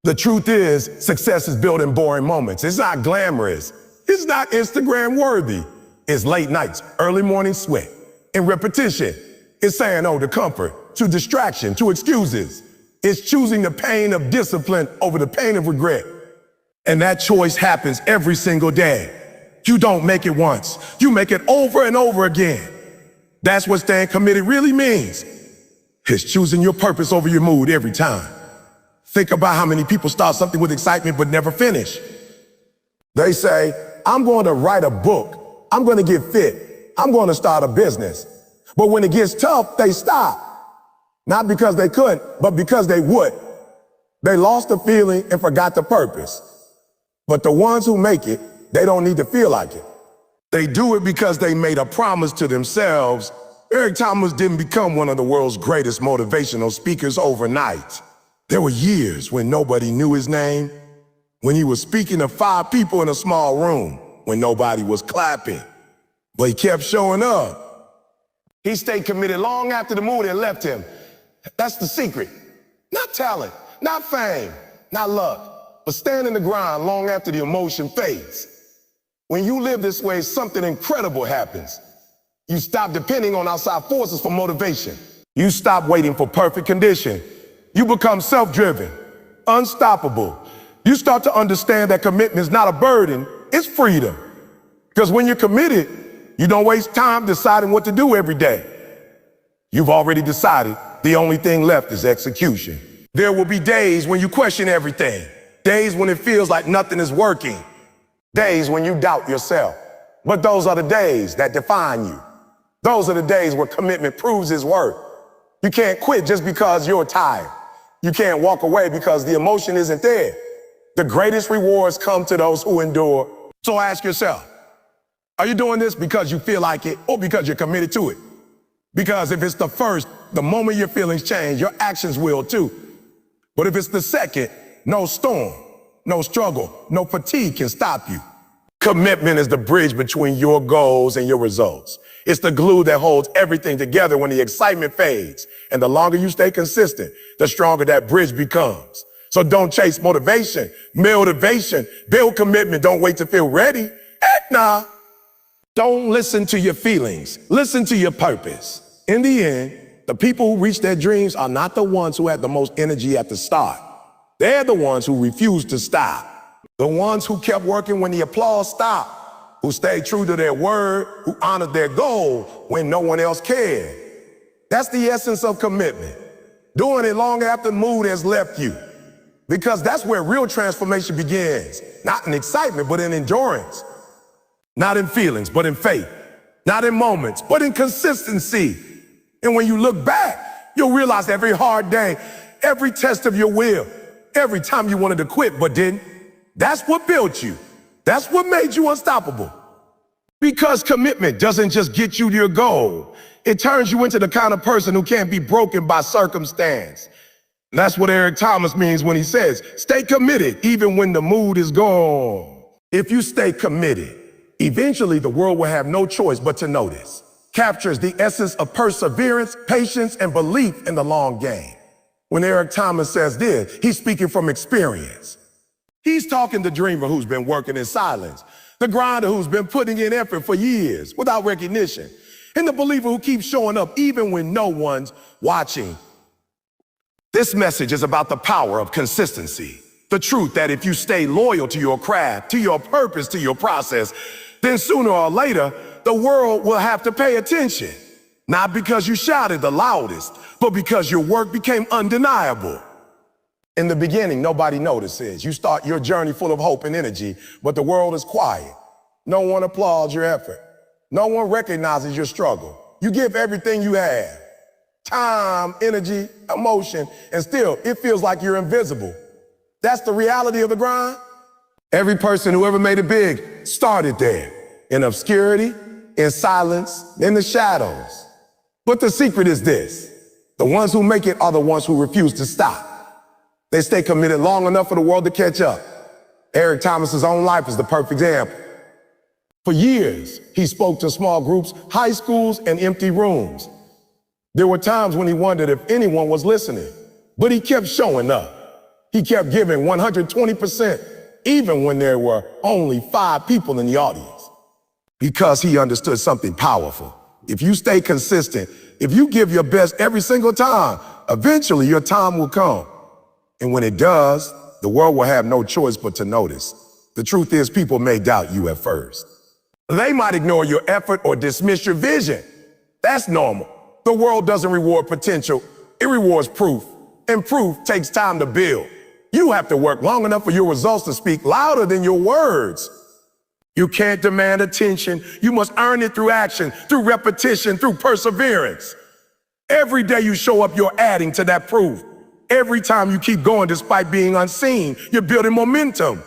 The truth is, success is built in boring moments. It's not glamorous. It's not Instagram worthy. It's late nights, early morning sweat, and repetition. It's saying no to comfort, to distraction, to excuses. It's choosing the pain of discipline over the pain of regret. And that choice happens every single day. You don't make it once. You make it over and over again. That's what staying committed really means. It's choosing your purpose over your mood every time. Think about how many people start something with excitement but never finish. They say, I'm going to write a book. I'm going to get fit. I'm going to start a business. But when it gets tough, they stop. Not because they couldn't, but because they would. They lost the feeling and forgot the purpose. But the ones who make it, they don't need to feel like it. They do it because they made a promise to themselves. Eric Thomas didn't become one of the world's greatest motivational speakers overnight. There were years when nobody knew his name, when he was speaking to 5 people in a small room, when nobody was clapping. But he kept showing up. He stayed committed long after the mood had left him. That's the secret. Not talent, not fame, not luck, but standing the grind long after the emotion fades. When you live this way, something incredible happens. You stop depending on outside forces for motivation. You stop waiting for perfect condition. You become self-driven, unstoppable. You start to understand that commitment is not a burden, it's freedom. Because when you're committed, you don't waste time deciding what to do every day. You've already decided the only thing left is execution. There will be days when you question everything, days when it feels like nothing is working, days when you doubt yourself. But those are the days that define you. Those are the days where commitment proves its worth. You can't quit just because you're tired. You can't walk away because the emotion isn't there. The greatest rewards come to those who endure. So ask yourself, are you doing this because you feel like it or because you're committed to it? Because if it's the first, the moment your feelings change, your actions will too. But if it's the second, no storm, no struggle, no fatigue can stop you. Commitment is the bridge between your goals and your results. It's the glue that holds everything together when the excitement fades. And the longer you stay consistent, the stronger that bridge becomes. So don't chase motivation, build commitment. Don't wait to feel ready. Heck nah. Don't listen to your feelings. Listen to your purpose. In the end, the people who reach their dreams are not the ones who had the most energy at the start. They're the ones who refused to stop. The ones who kept working when the applause stopped, who stayed true to their word, who honored their goal when no one else cared. That's the essence of commitment. Doing it long after the mood has left you. Because that's where real transformation begins. Not in excitement, but in endurance. Not in feelings, but in faith. Not in moments, but in consistency. And when you look back, you'll realize every hard day, every test of your will, every time you wanted to quit but didn't, that's what built you. That's what made you unstoppable. Because commitment doesn't just get you to your goal. It turns you into the kind of person who can't be broken by circumstance. And that's what Eric Thomas means when he says, stay committed even when the mood is gone. If you stay committed, eventually the world will have no choice but to notice. Captures the essence of perseverance, patience, and belief in the long game. When Eric Thomas says this, he's speaking from experience. He's talking the dreamer who's been working in silence, the grinder who's been putting in effort for years without recognition, and the believer who keeps showing up even when no one's watching. This message is about the power of consistency, the truth that if you stay loyal to your craft, to your purpose, to your process, then sooner or later, the world will have to pay attention. Not because you shouted the loudest, but because your work became undeniable. In the beginning, nobody notices. You start your journey full of hope and energy, but the world is quiet. No one applauds your effort. No one recognizes your struggle. You give everything you have. Time, energy, emotion, and still, it feels like you're invisible. That's the reality of the grind. Every person who ever made it big started there, in obscurity, in silence, in the shadows. But the secret is this: the ones who make it are the ones who refuse to stop. They stay committed long enough for the world to catch up. Eric Thomas's own life is the perfect example. For years, he spoke to small groups, high schools, and empty rooms. There were times when he wondered if anyone was listening, but he kept showing up. He kept giving 120%, even when there were only 5 people in the audience. Because he understood something powerful. If you stay consistent, if you give your best every single time, eventually your time will come. And when it does, the world will have no choice but to notice. The truth is, people may doubt you at first. They might ignore your effort or dismiss your vision. That's normal. The world doesn't reward potential, it rewards proof. And proof takes time to build. You have to work long enough for your results to speak louder than your words. You can't demand attention. You must earn it through action, through repetition, through perseverance. Every day you show up, you're adding to that proof. Every time you keep going despite being unseen, you're building momentum.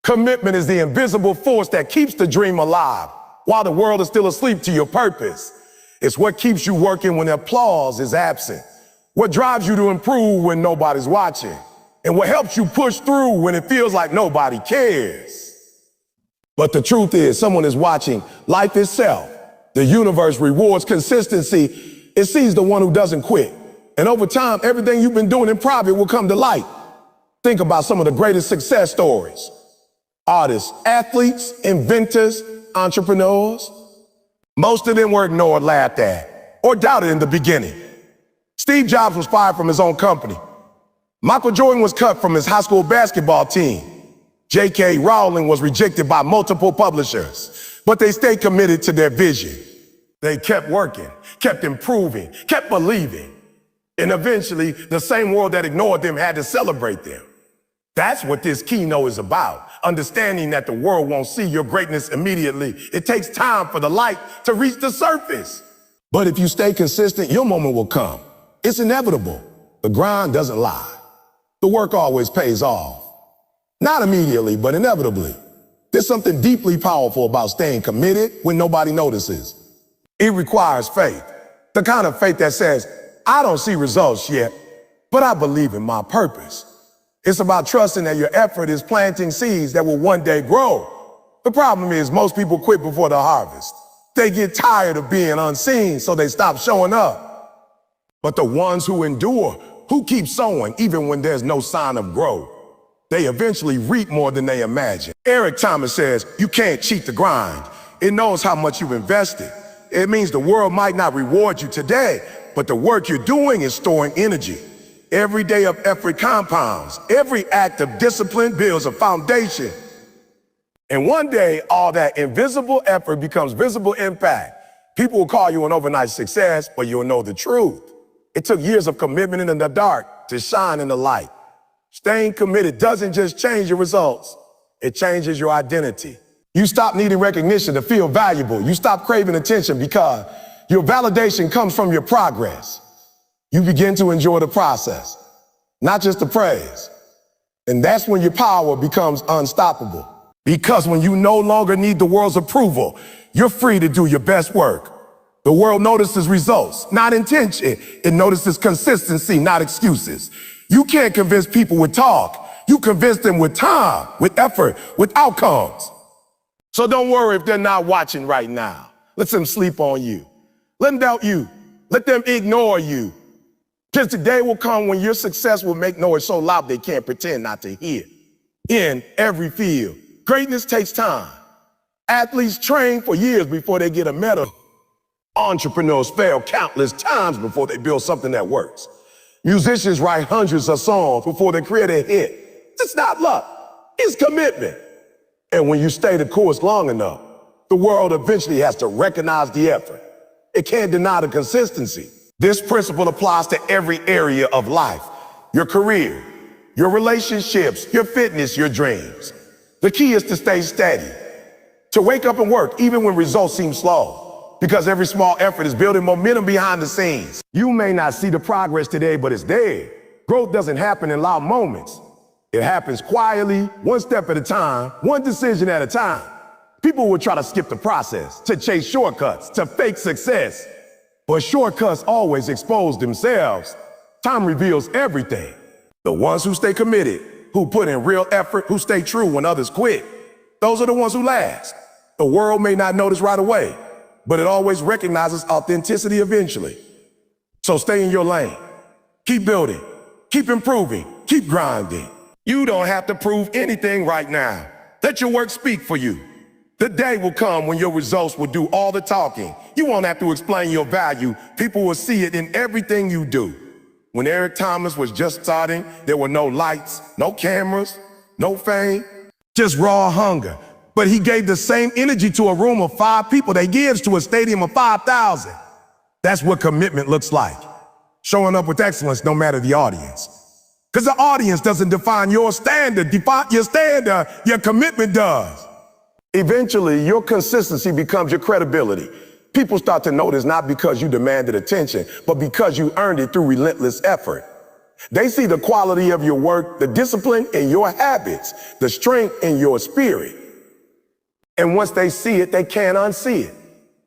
Commitment is the invisible force that keeps the dream alive while the world is still asleep to your purpose. It's what keeps you working when applause is absent, what drives you to improve when nobody's watching, and what helps you push through when it feels like nobody cares. But the truth is, someone is watching life itself. The universe rewards consistency. It sees the one who doesn't quit. And over time, everything you've been doing in private will come to light. Think about some of the greatest success stories. Artists, athletes, inventors, entrepreneurs. Most of them were ignored, laughed at, or doubted in the beginning. Steve Jobs was fired from his own company. Michael Jordan was cut from his high school basketball team. J.K. Rowling was rejected by multiple publishers, but they stayed committed to their vision. They kept working, kept improving, kept believing. And eventually, the same world that ignored them had to celebrate them. That's what this keynote is about, understanding that the world won't see your greatness immediately. It takes time for the light to reach the surface. But if you stay consistent, your moment will come. It's inevitable. The grind doesn't lie. The work always pays off. Not immediately, but inevitably. There's something deeply powerful about staying committed when nobody notices. It requires faith, the kind of faith that says, I don't see results yet, but I believe in my purpose. It's about trusting that your effort is planting seeds that will one day grow. The problem is most people quit before the harvest. They get tired of being unseen, so they stop showing up. But the ones who endure, who keep sowing even when there's no sign of growth, they eventually reap more than they imagine. Eric Thomas says, you can't cheat the grind. It knows how much you've invested. It means the world might not reward you today, but the work you're doing is storing energy. Every day of effort compounds. Every act of discipline builds a foundation. And one day, all that invisible effort becomes visible impact. People will call you an overnight success, but you'll know the truth. It took years of commitment in the dark to shine in the light. Staying committed doesn't just change your results. It changes your identity. You stop needing recognition to feel valuable. You stop craving attention because your validation comes from your progress. You begin to enjoy the process, not just the praise. And that's when your power becomes unstoppable. Because when you no longer need the world's approval, you're free to do your best work. The world notices results, not intention. It notices consistency, not excuses. You can't convince people with talk. You convince them with time, with effort, with outcomes. So don't worry if they're not watching right now. Let them sleep on you. Let them doubt you. Let them ignore you. Because the day will come when your success will make noise so loud they can't pretend not to hear. In every field, greatness takes time. Athletes train for years before they get a medal. Entrepreneurs fail countless times before they build something that works. Musicians write hundreds of songs before they create a hit. It's not luck, it's commitment. And when you stay the course long enough, the world eventually has to recognize the effort. It can't deny the consistency. This principle applies to every area of life. Your career, your relationships, your fitness, your dreams. The key is to stay steady, to wake up and work even when results seem slow, because every small effort is building momentum behind the scenes. You may not see the progress today, but it's there. Growth doesn't happen in loud moments. It happens quietly, one step at a time, one decision at a time. People will try to skip the process, to chase shortcuts, to fake success. But shortcuts always expose themselves. Time reveals everything. The ones who stay committed, who put in real effort, who stay true when others quit, those are the ones who last. The world may not notice right away, but it always recognizes authenticity eventually. So stay in your lane. Keep building, keep improving, keep grinding. You don't have to prove anything right now. Let your work speak for you. The day will come when your results will do all the talking. You won't have to explain your value. People will see it in everything you do. When Eric Thomas was just starting, there were no lights, no cameras, no fame, just raw hunger. But he gave the same energy to a room of 5 people that he gives to a stadium of 5,000. That's what commitment looks like. Showing up with excellence no matter the audience. Because the audience doesn't define your standard. Define your standard, your commitment does. Eventually, your consistency becomes your credibility. People start to notice not because you demanded attention, but because you earned it through relentless effort. They see the quality of your work, the discipline in your habits, the strength in your spirit. And once they see it, they can't unsee it.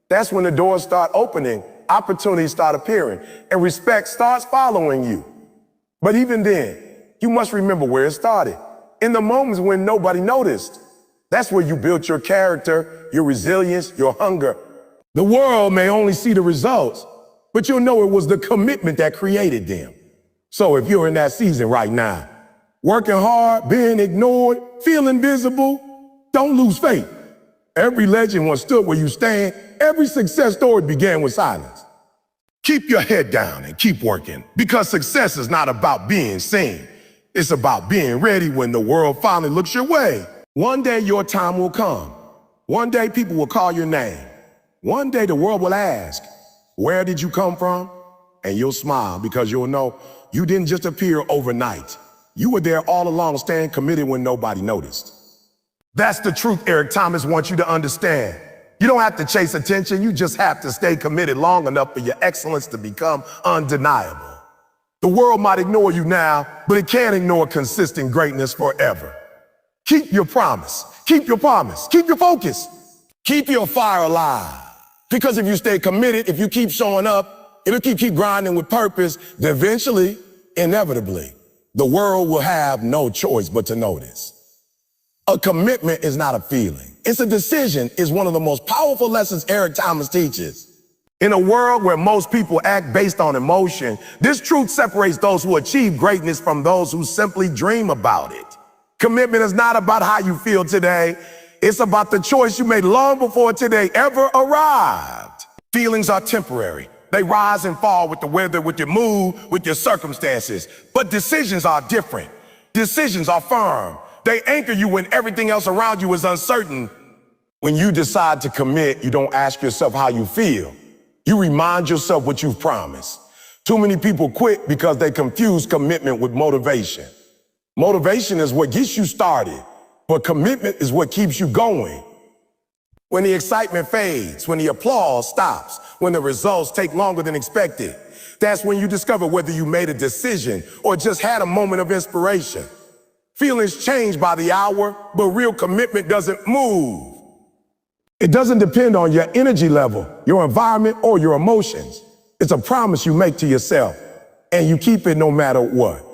That's when the doors start opening, opportunities start appearing, and respect starts following you. But even then, you must remember where it started. In the moments when nobody noticed. That's where you built your character, your resilience, your hunger. The world may only see the results, but you'll know it was the commitment that created them. So if you're in that season right now, working hard, being ignored, feeling invisible, don't lose faith. Every legend once stood where you stand. Every success story began with silence. Keep your head down and keep working, because success is not about being seen. It's about being ready when the world finally looks your way. One day your time will come. One day people will call your name. One day the world will ask, where did you come from? And you'll smile because you'll know you didn't just appear overnight. You were there all along, staying committed when nobody noticed. That's the truth Eric Thomas wants you to understand. You don't have to chase attention. You just have to stay committed long enough for your excellence to become undeniable. The world might ignore you now, but it can't ignore consistent greatness forever. Keep your promise. Keep your promise. Keep your focus. Keep your fire alive. Because if you stay committed, if you keep showing up, if you keep grinding with purpose, then eventually, inevitably, the world will have no choice but to notice. A commitment is not a feeling. It's a decision. Is one of the most powerful lessons Eric Thomas teaches. In a world where most people act based on emotion, this truth separates those who achieve greatness from those who simply dream about it. Commitment is not about how you feel today. It's about the choice you made long before today ever arrived. Feelings are temporary. They rise and fall with the weather, with your mood, with your circumstances. But decisions are different. Decisions are firm. They anchor you when everything else around you is uncertain. When you decide to commit, you don't ask yourself how you feel. You remind yourself what you've promised. Too many people quit because they confuse commitment with motivation. Motivation is what gets you started, but commitment is what keeps you going. When the excitement fades, when the applause stops, when the results take longer than expected, that's when you discover whether you made a decision or just had a moment of inspiration. Feelings change by the hour, but real commitment doesn't move. It doesn't depend on your energy level, your environment, or your emotions. It's a promise you make to yourself, and you keep it no matter what.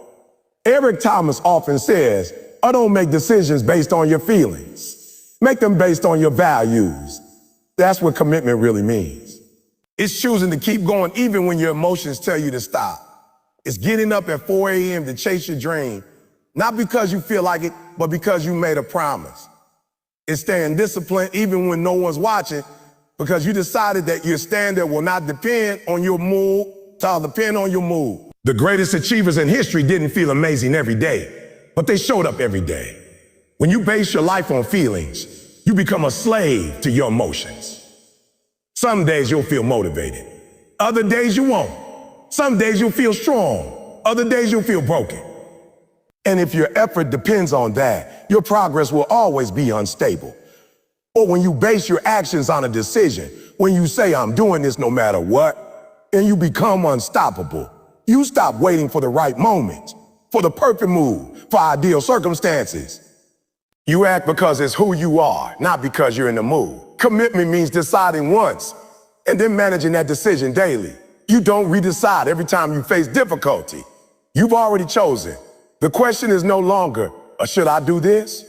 Eric Thomas often says, I don't make decisions based on your feelings. Make them based on your values. That's what commitment really means. It's choosing to keep going even when your emotions tell you to stop. It's getting up at 4 a.m. to chase your dream, not because you feel like it, but because you made a promise. It's staying disciplined even when no one's watching, because you decided that your standard will not depend on your mood, it'll depend on your mood. The greatest achievers in history didn't feel amazing every day, but they showed up every day. When you base your life on feelings, you become a slave to your emotions. Some days you'll feel motivated. Other days you won't. Some days you'll feel strong. Other days you'll feel broken. And if your effort depends on that, your progress will always be unstable. Or when you base your actions on a decision, when you say, I'm doing this no matter what, and you become unstoppable, you stop waiting for the right moment, for the perfect move, for ideal circumstances. You act because it's who you are, not because you're in the mood. Commitment means deciding once and then managing that decision daily. You don't redecide every time you face difficulty. You've already chosen. The question is no longer, should I do this?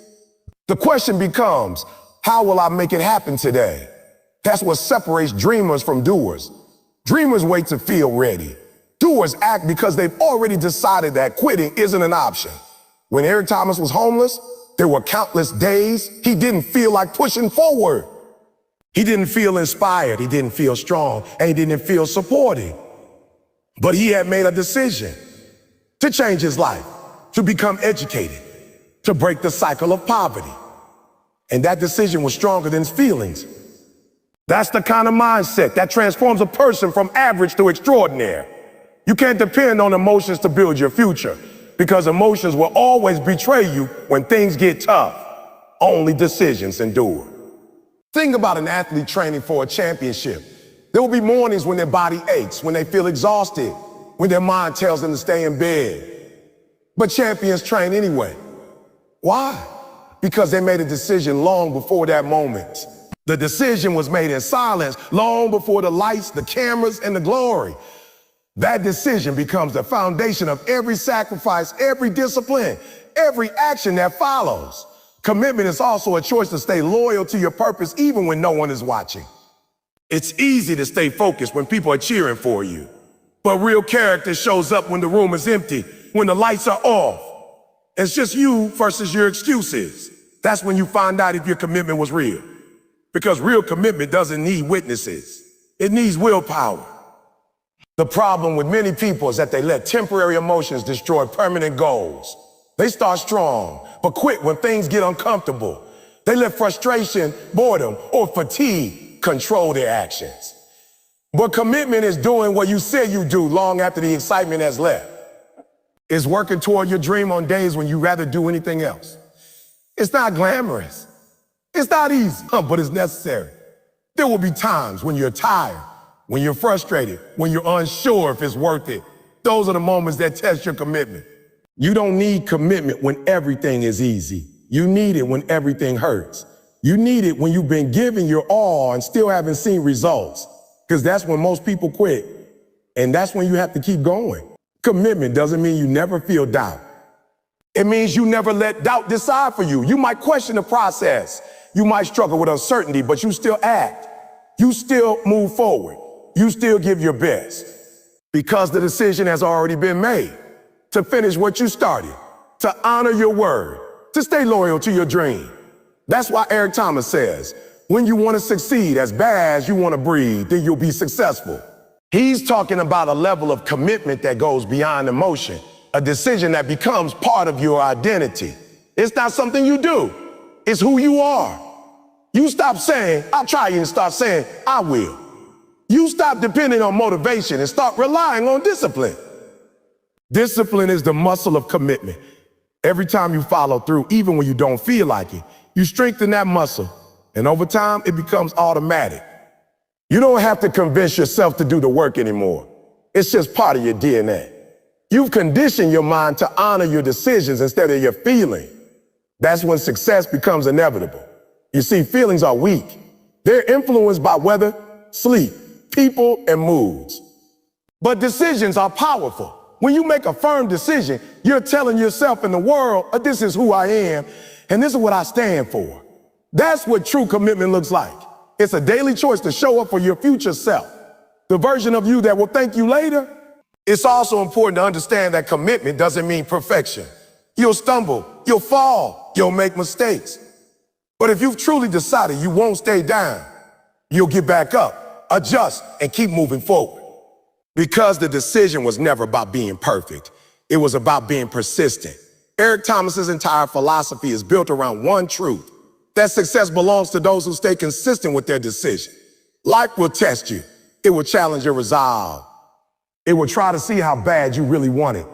The question becomes, how will I make it happen today? That's what separates dreamers from doers. Dreamers wait to feel ready. Doers act because they've already decided that quitting isn't an option. When Eric Thomas was homeless, there were countless days he didn't feel like pushing forward. He didn't feel inspired, he didn't feel strong, and he didn't feel supported. But he had made a decision to change his life, to become educated, to break the cycle of poverty. And that decision was stronger than his feelings. That's the kind of mindset that transforms a person from average to extraordinary. You can't depend on emotions to build your future, because emotions will always betray you when things get tough. Only decisions endure. Think about an athlete training for a championship. There will be mornings when their body aches, when they feel exhausted, when their mind tells them to stay in bed. But champions train anyway. Why? Because they made a decision long before that moment. The decision was made in silence long before the lights, the cameras, and the glory. That decision becomes the foundation of every sacrifice, every discipline, every action that follows. Commitment is also a choice to stay loyal to your purpose even when no one is watching. It's easy to stay focused when people are cheering for you. But real character shows up when the room is empty, when the lights are off. It's just you versus your excuses. That's when you find out if your commitment was real. Because real commitment doesn't need witnesses. It needs willpower. The problem with many people is that they let temporary emotions destroy permanent goals. They start strong, but quit when things get uncomfortable. They let frustration, boredom, or fatigue control their actions. But commitment is doing what you said you do long after the excitement has left. It's working toward your dream on days when you'd rather do anything else. It's not glamorous. It's not easy, but it's necessary. There will be times when you're tired, when you're frustrated, when you're unsure if it's worth it. Those are the moments that test your commitment. You don't need commitment when everything is easy. You need it when everything hurts. You need it when you've been giving your all and still haven't seen results, because that's when most people quit. And that's when you have to keep going. Commitment doesn't mean you never feel doubt. It means you never let doubt decide for you. You might question the process. You might struggle with uncertainty, but you still act. You still move forward. You still give your best. Because the decision has already been made to finish what you started, to honor your word, to stay loyal to your dream. That's why Eric Thomas says, when you want to succeed as bad as you want to breathe, then you'll be successful. He's talking about a level of commitment that goes beyond emotion, a decision that becomes part of your identity. It's not something you do. It's who you are. You stop saying, I'll try you, and start saying, I will. You stop depending on motivation and start relying on discipline. Discipline is the muscle of commitment. Every time you follow through, even when you don't feel like it, you strengthen that muscle. And over time, it becomes automatic. You don't have to convince yourself to do the work anymore. It's just part of your DNA. You've conditioned your mind to honor your decisions instead of your feeling. That's when success becomes inevitable. You see, feelings are weak. They're influenced by weather, sleep, people, and moods. But decisions are powerful. When you make a firm decision, you're telling yourself and the world, this is who I am, and this is what I stand for. That's what true commitment looks like. It's a daily choice to show up for your future self, the version of you that will thank you later. It's also important to understand that commitment doesn't mean perfection. You'll stumble, you'll fall, you'll make mistakes. But if you've truly decided you won't stay down, you'll get back up, adjust, and keep moving forward. Because the decision was never about being perfect. It was about being persistent. Eric Thomas's entire philosophy is built around one truth, that success belongs to those who stay consistent with their decision. Life will test you. It will challenge your resolve. It will try to see how bad you really want it.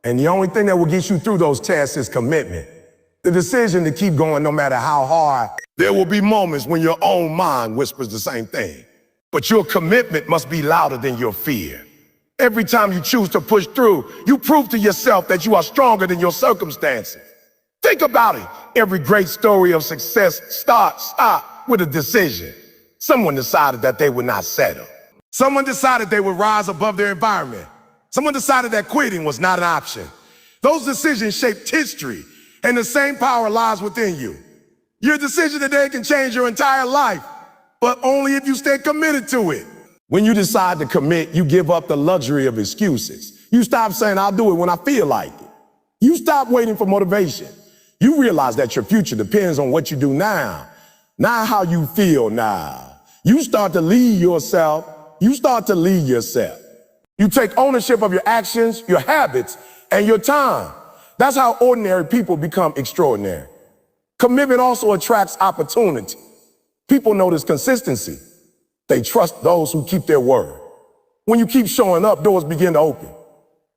And the only thing that will get you through those tests is commitment. The decision to keep going no matter how hard. There will be moments when your own mind whispers the same thing. But your commitment must be louder than your fear. Every time you choose to push through, you prove to yourself that you are stronger than your circumstances. Think about it. Every great story of success starts with a decision. Someone decided that they would not settle. Someone decided they would rise above their environment. Someone decided that quitting was not an option. Those decisions shaped history, and the same power lies within you. Your decision today can change your entire life, but only if you stay committed to it. When you decide to commit, you give up the luxury of excuses. You stop saying, I'll do it when I feel like it. You stop waiting for motivation. You realize that your future depends on what you do now, not how you feel now. You start to lead yourself. You start to lead yourself. You take ownership of your actions, your habits, and your time. That's how ordinary people become extraordinary. Commitment also attracts opportunity. People notice consistency. They trust those who keep their word. When you keep showing up, doors begin to open.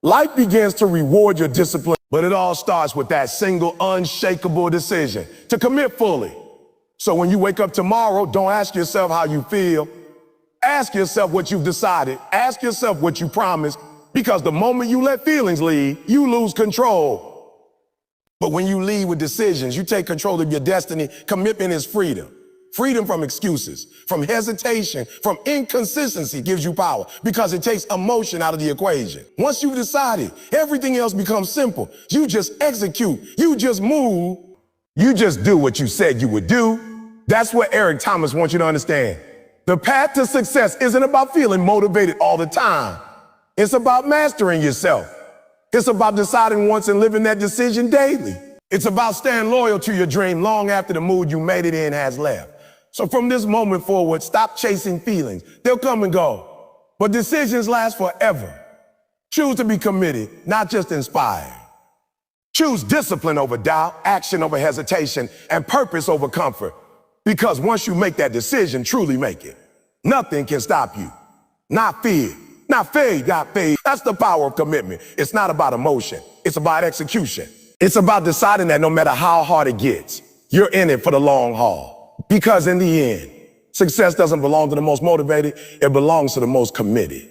Life begins to reward your discipline, but it all starts with that single unshakable decision to commit fully. So when you wake up tomorrow, don't ask yourself how you feel. Ask yourself what you've decided. Ask yourself what you promised, because the moment you let feelings lead, you lose control. But when you lead with decisions, you take control of your destiny. Commitment is freedom. Freedom from excuses, from hesitation, from inconsistency gives you power, because it takes emotion out of the equation. Once you've decided, everything else becomes simple. You just execute. You just move. You just do what you said you would do. That's what Eric Thomas wants you to understand. The path to success isn't about feeling motivated all the time. It's about mastering yourself. It's about deciding once and living that decision daily. It's about staying loyal to your dream long after the mood you made it in has left. So from this moment forward, stop chasing feelings. They'll come and go, but decisions last forever. Choose to be committed, not just inspired. Choose discipline over doubt, action over hesitation, and purpose over comfort. Because once you make that decision, truly make it, nothing can stop you. Not fear, not faith, not faith. That's the power of commitment. It's not about emotion. It's about execution. It's about deciding that no matter how hard it gets, you're in it for the long haul. Because in the end, success doesn't belong to the most motivated. It belongs to the most committed.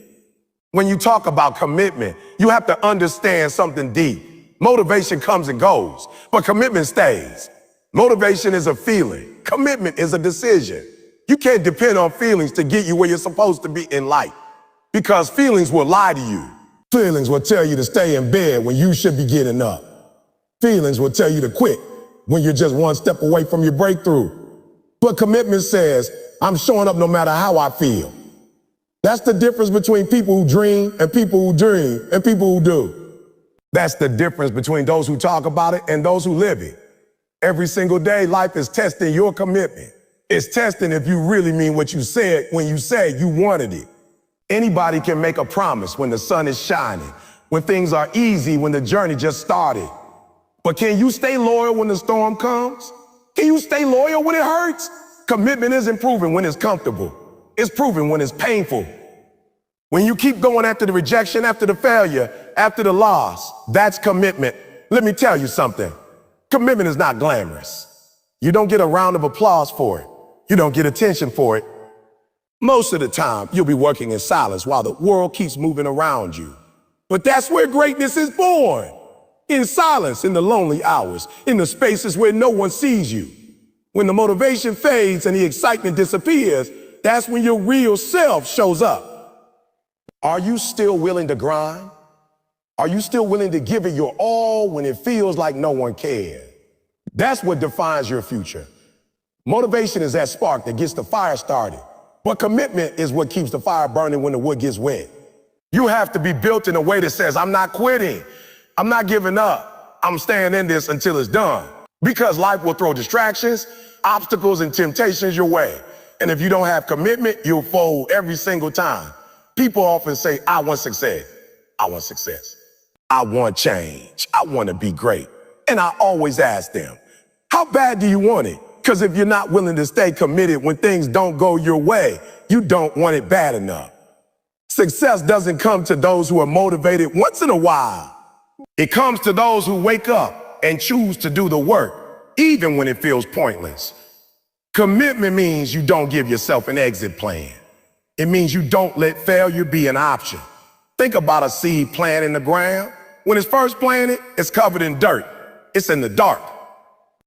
When you talk about commitment, you have to understand something deep. Motivation comes and goes, but commitment stays. Motivation is a feeling. Commitment is a decision. You can't depend on feelings to get you where you're supposed to be in life, because feelings will lie to you. Feelings will tell you to stay in bed when you should be getting up. Feelings will tell you to quit when you're just one step away from your breakthrough. But commitment says, I'm showing up no matter how I feel. That's the difference between people who dream and people who dream and people who do. That's the difference between those who talk about it and those who live it. Every single day, life is testing your commitment. It's testing if you really mean what you said when you said you wanted it. Anybody can make a promise when the sun is shining, when things are easy, when the journey just started. But can you stay loyal when the storm comes? Can you stay loyal when it hurts? Commitment isn't proven when it's comfortable. It's proven when it's painful. When you keep going after the rejection, after the failure, after the loss, that's commitment. Let me tell you something. Commitment is not glamorous. You don't get a round of applause for it. You don't get attention for it. Most of the time, you'll be working in silence while the world keeps moving around you. But that's where greatness is born. In silence, in the lonely hours, in the spaces where no one sees you. When the motivation fades and the excitement disappears, that's when your real self shows up. Are you still willing to grind? Are you still willing to give it your all when it feels like no one cares? That's what defines your future. Motivation is that spark that gets the fire started, but commitment is what keeps the fire burning when the wood gets wet. You have to be built in a way that says, I'm not quitting. I'm not giving up. I'm staying in this until it's done. Because life will throw distractions, obstacles, and temptations your way. And if you don't have commitment, you'll fold every single time. People often say, I want success. I want success. I want change. I want to be great. And I always ask them, how bad do you want it? Because if you're not willing to stay committed when things don't go your way, you don't want it bad enough. Success doesn't come to those who are motivated once in a while. It comes to those who wake up and choose to do the work, even when it feels pointless. Commitment means you don't give yourself an exit plan. It means you don't let failure be an option. Think about a seed planted in the ground. When it's first planted, it's covered in dirt. It's in the dark.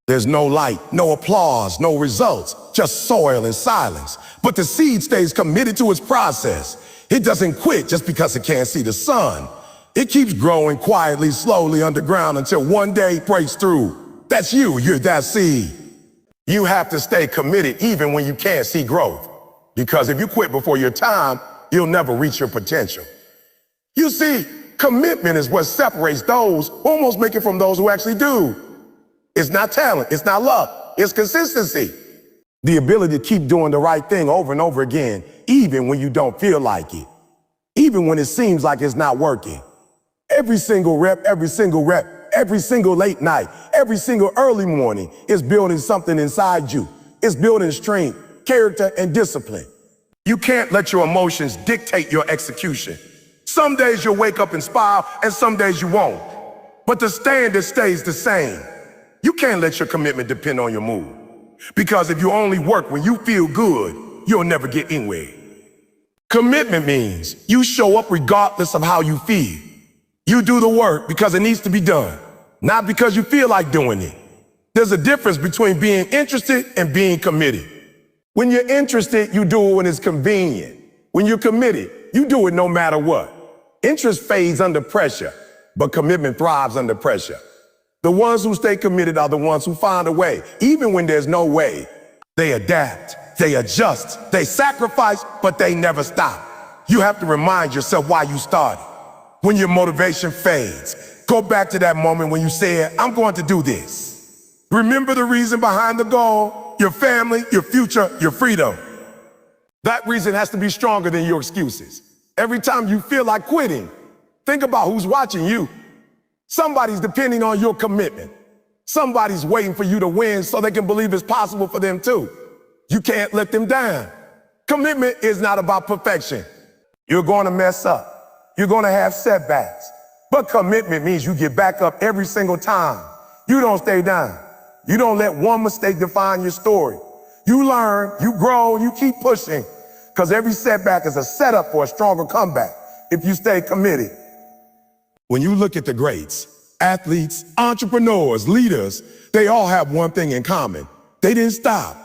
There's no light, no applause, no results, just soil and silence. But the seed stays committed to its process. It doesn't quit just because it can't see the sun. It keeps growing quietly, slowly underground until one day it breaks through. That's you, you're that seed. You have to stay committed even when you can't see growth. Because if you quit before your time, you'll never reach your potential. You see, commitment is what separates those who almost make it from those who actually do. It's not talent, it's not luck, it's consistency. The ability to keep doing the right thing over and over again, even when you don't feel like it. Even when it seems like it's not working. Every single rep, every single late night, every single early morning is building something inside you. It's building strength, character, and discipline. You can't let your emotions dictate your execution. Some days you'll wake up inspired, and some days you won't. But the standard stays the same. You can't let your commitment depend on your mood. Because if you only work when you feel good, you'll never get anywhere. Commitment means you show up regardless of how you feel. You do the work because it needs to be done, not because you feel like doing it. There's a difference between being interested and being committed. When you're interested, you do it when it's convenient. When you're committed, you do it no matter what. Interest fades under pressure, but commitment thrives under pressure. The ones who stay committed are the ones who find a way, even when there's no way. They adapt, they adjust, they sacrifice, but they never stop. You have to remind yourself why you started. When your motivation fades, go back to that moment when you said, I'm going to do this. Remember the reason behind the goal, your family, your future, your freedom. That reason has to be stronger than your excuses. Every time you feel like quitting, think about who's watching you. Somebody's depending on your commitment. Somebody's waiting for you to win so they can believe it's possible for them too. You can't let them down. Commitment is not about perfection. You're going to mess up. You're going to have setbacks. But commitment means you get back up every single time. You don't stay down. You don't let one mistake define your story. You learn, you grow, you keep pushing, because every setback is a setup for a stronger comeback if you stay committed. When you look at the greats, athletes, entrepreneurs, leaders, they all have one thing in common. They didn't stop.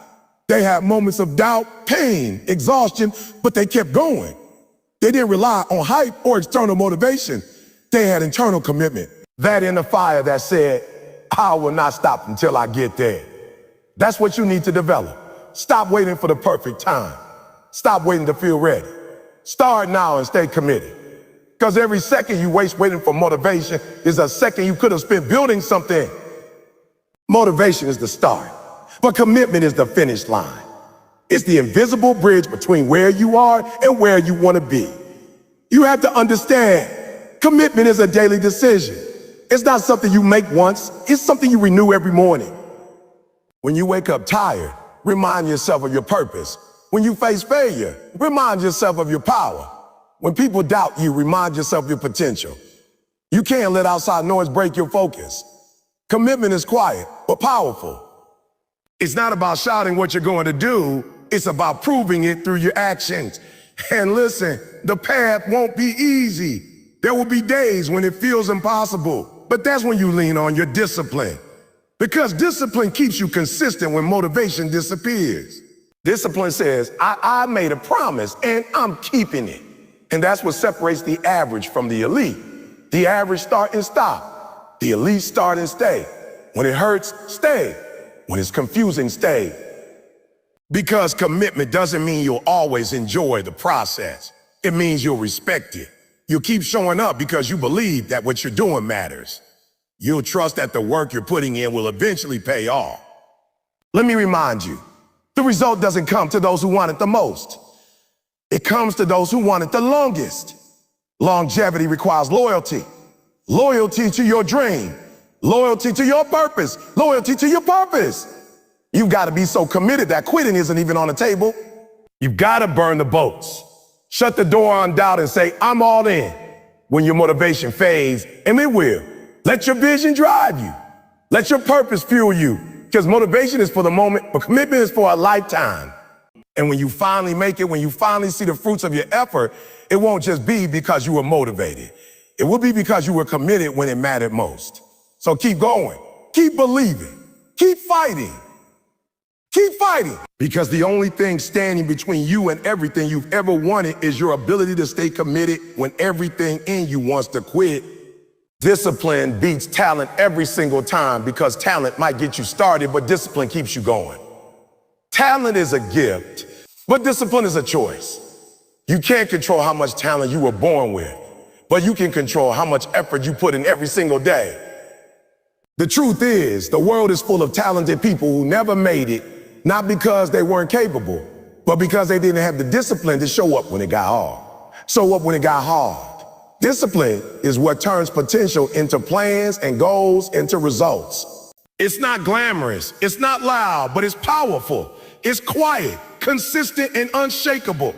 They had moments of doubt, pain, exhaustion, but they kept going. They didn't rely on hype or external motivation. They had internal commitment. That inner fire that said, I will not stop until I get there. That's what you need to develop. Stop waiting for the perfect time. Stop waiting to feel ready. Start now and stay committed. Because every second you waste waiting for motivation is a second you could have spent building something. Motivation is the start, but commitment is the finish line. It's the invisible bridge between where you are and where you want to be. You have to understand, commitment is a daily decision. It's not something you make once, it's something you renew every morning. When you wake up tired, remind yourself of your purpose. When you face failure, remind yourself of your power. When people doubt you, remind yourself of your potential. You can't let outside noise break your focus. Commitment is quiet, but powerful. It's not about shouting what you're going to do, it's about proving it through your actions. And listen, the path won't be easy. There will be days when it feels impossible, but that's when you lean on your discipline. Because discipline keeps you consistent when motivation disappears. Discipline says, I made a promise and I'm keeping it. And that's what separates the average from the elite. The average start and stop. The elite start and stay. When it hurts, stay. When it's confusing, stay. Because commitment doesn't mean you'll always enjoy the process. It means you'll respect it. You'll keep showing up because you believe that what you're doing matters. You'll trust that the work you're putting in will eventually pay off. Let me remind you, the result doesn't come to those who want it the most. It comes to those who want it the longest. Longevity requires loyalty. Loyalty to your dream. Loyalty to your purpose. Loyalty to your purpose. You've got to be so committed that quitting isn't even on the table. You've got to burn the boats. Shut the door on doubt and say, I'm all in. When your motivation fades, and it will, let your vision drive you. Let your purpose fuel you. Because motivation is for the moment, but commitment is for a lifetime. And when you finally make it, when you finally see the fruits of your effort, it won't just be because you were motivated. It will be because you were committed when it mattered most. So keep going, keep believing, keep fighting, keep fighting. Because the only thing standing between you and everything you've ever wanted is your ability to stay committed when everything in you wants to quit. Discipline beats talent every single time because talent might get you started, but discipline keeps you going. Talent is a gift, but discipline is a choice. You can't control how much talent you were born with, but you can control how much effort you put in every single day. The truth is, the world is full of talented people who never made it, not because they weren't capable, but because they didn't have the discipline to show up when it got hard. Show up when it got hard. Discipline is what turns potential into plans and goals into results. It's not glamorous, it's not loud, but it's powerful. It's quiet, consistent, and unshakable.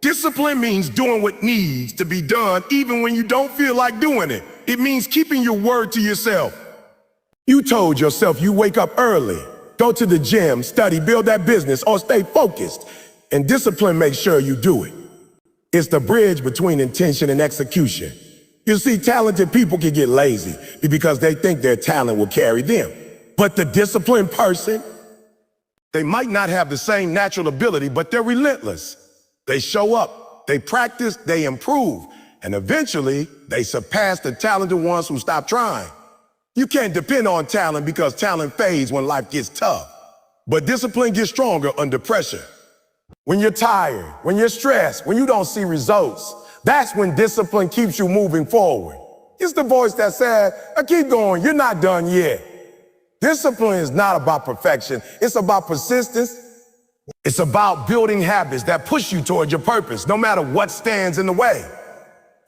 Discipline means doing what needs to be done even when you don't feel like doing it. It means keeping your word to yourself. You told yourself you wake up early. Go to the gym, study, build that business, or stay focused. And discipline makes sure you do it. It's the bridge between intention and execution. You see, talented people can get lazy because they think their talent will carry them. But the disciplined person, they might not have the same natural ability, but they're relentless. They show up, they practice, they improve, and eventually they surpass the talented ones who stop trying. You can't depend on talent because talent fades when life gets tough. But discipline gets stronger under pressure. When you're tired, when you're stressed, when you don't see results, that's when discipline keeps you moving forward. It's the voice that says, keep going, you're not done yet. Discipline is not about perfection. It's about persistence. It's about building habits that push you towards your purpose, no matter what stands in the way.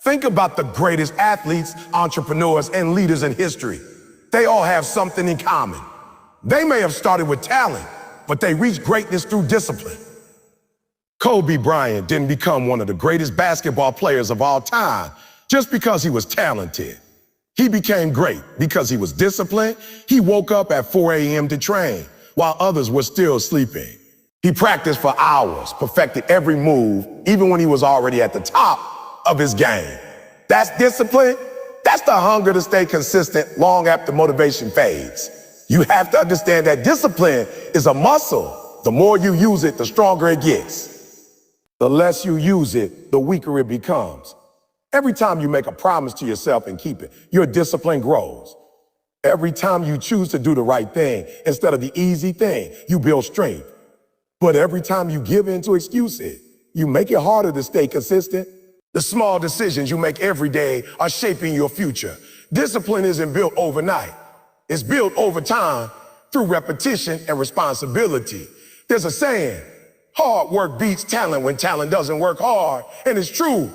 Think about the greatest athletes, entrepreneurs, and leaders in history. They all have something in common. They may have started with talent, but they reached greatness through discipline. Kobe Bryant didn't become one of the greatest basketball players of all time just because he was talented. He became great because he was disciplined. He woke up at 4 a.m. to train while others were still sleeping. He practiced for hours, perfected every move, even when he was already at the top of his game. That's discipline. That's the hunger to stay consistent long after motivation fades. You have to understand that discipline is a muscle. The more you use it, the stronger it gets. The less you use it, the weaker it becomes. Every time you make a promise to yourself and keep it, your discipline grows. Every time you choose to do the right thing instead of the easy thing, you build strength. But every time you give in to excuses, you make it harder to stay consistent. The small decisions you make every day are shaping your future. Discipline isn't built overnight. It's built over time through repetition and responsibility. There's a saying, hard work beats talent when talent doesn't work hard. And it's true.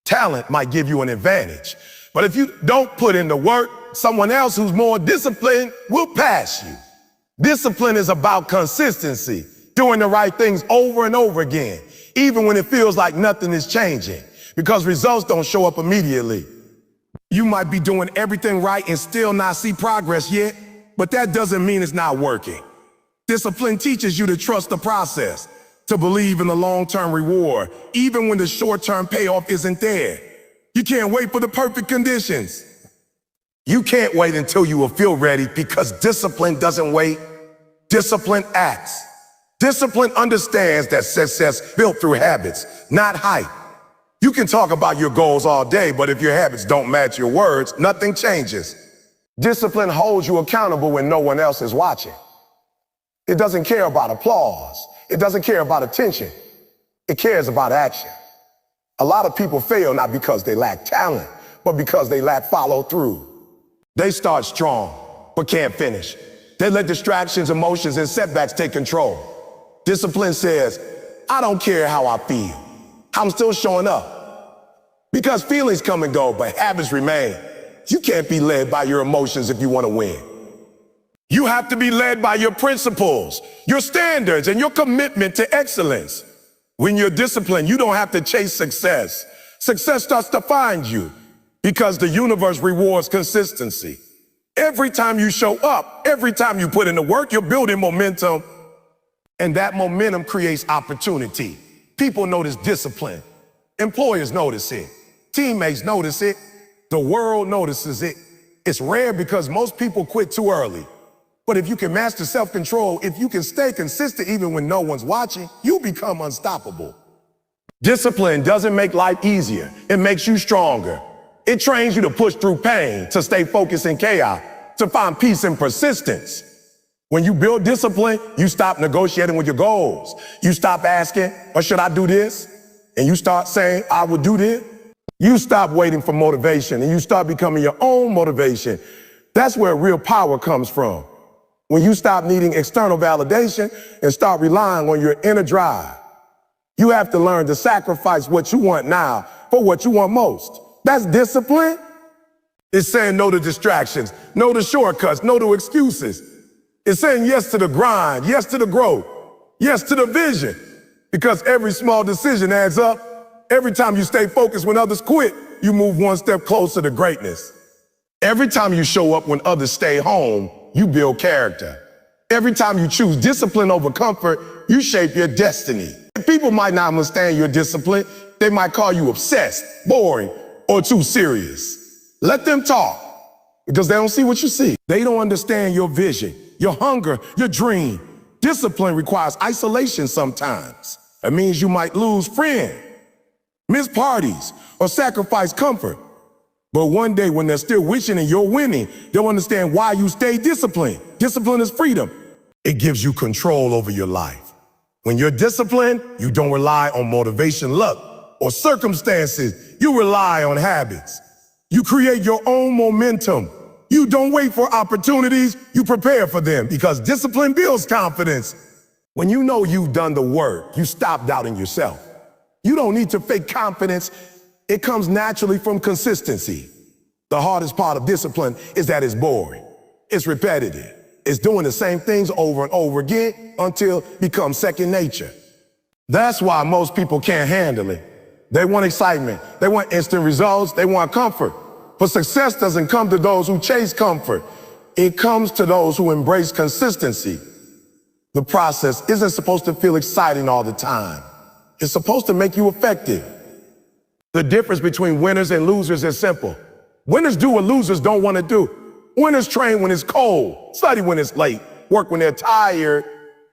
Talent might give you an advantage, but if you don't put in the work, someone else who's more disciplined will pass you. Discipline is about consistency, doing the right things over and over again, even when it feels like nothing is changing, because results don't show up immediately. You might be doing everything right and still not see progress yet, but that doesn't mean it's not working. Discipline teaches you to trust the process, to believe in the long-term reward, even when the short-term payoff isn't there. You can't wait for the perfect conditions. You can't wait until you will feel ready because discipline doesn't wait. Discipline acts. Discipline understands that success built through habits, not hype. You can talk about your goals all day, but if your habits don't match your words, nothing changes. Discipline holds you accountable when no one else is watching. It doesn't care about applause. It doesn't care about attention. It cares about action. A lot of people fail not because they lack talent, but because they lack follow through. They start strong, but can't finish. They let distractions, emotions, and setbacks take control. Discipline says, I don't care how I feel. I'm still showing up. Because feelings come and go, but habits remain. You can't be led by your emotions if you want to win. You have to be led by your principles, your standards, and your commitment to excellence. When you're disciplined, you don't have to chase success. Success starts to find you because the universe rewards consistency. Every time you show up, every time you put in the work, you're building momentum, and that momentum creates opportunity. People notice discipline. Employers notice it. Teammates notice it. The world notices it. It's rare because most people quit too early. But if you can master self-control, if you can stay consistent even when no one's watching, you become unstoppable. Discipline doesn't make life easier. It makes you stronger. It trains you to push through pain, to stay focused in chaos, to find peace in persistence. When you build discipline, you stop negotiating with your goals. You stop asking, or should I do this? And you start saying, I will do this. You stop waiting for motivation and you start becoming your own motivation. That's where real power comes from. When you stop needing external validation and start relying on your inner drive. You have to learn to sacrifice what you want now for what you want most. That's discipline. It's saying no to distractions, no to shortcuts, no to excuses. It's saying yes to the grind, yes to the growth, yes to the vision. Because every small decision adds up. Every time you stay focused when others quit, you move one step closer to greatness. Every time you show up when others stay home, you build character. Every time you choose discipline over comfort, you shape your destiny. People might not understand your discipline. They might call you obsessed, boring, or too serious. Let them talk, because they don't see what you see. They don't understand your vision, your hunger, your dream. Discipline requires isolation sometimes. It means you might lose friends, miss parties, or sacrifice comfort. But one day when they're still wishing and you're winning, they'll understand why you stay disciplined. Discipline is freedom. It gives you control over your life. When you're disciplined, you don't rely on motivation, luck, or circumstances. You rely on habits. You create your own momentum. You don't wait for opportunities, you prepare for them, because discipline builds confidence. When you know you've done the work, you stop doubting yourself. You don't need to fake confidence. It comes naturally from consistency. The hardest part of discipline is that it's boring. It's repetitive. It's doing the same things over and over again until it becomes second nature. That's why most people can't handle it. They want excitement. They want instant results. They want comfort. But success doesn't come to those who chase comfort. It comes to those who embrace consistency. The process isn't supposed to feel exciting all the time. It's supposed to make you effective. The difference between winners and losers is simple. Winners do what losers don't want to do. Winners train when it's cold, study when it's late, work when they're tired.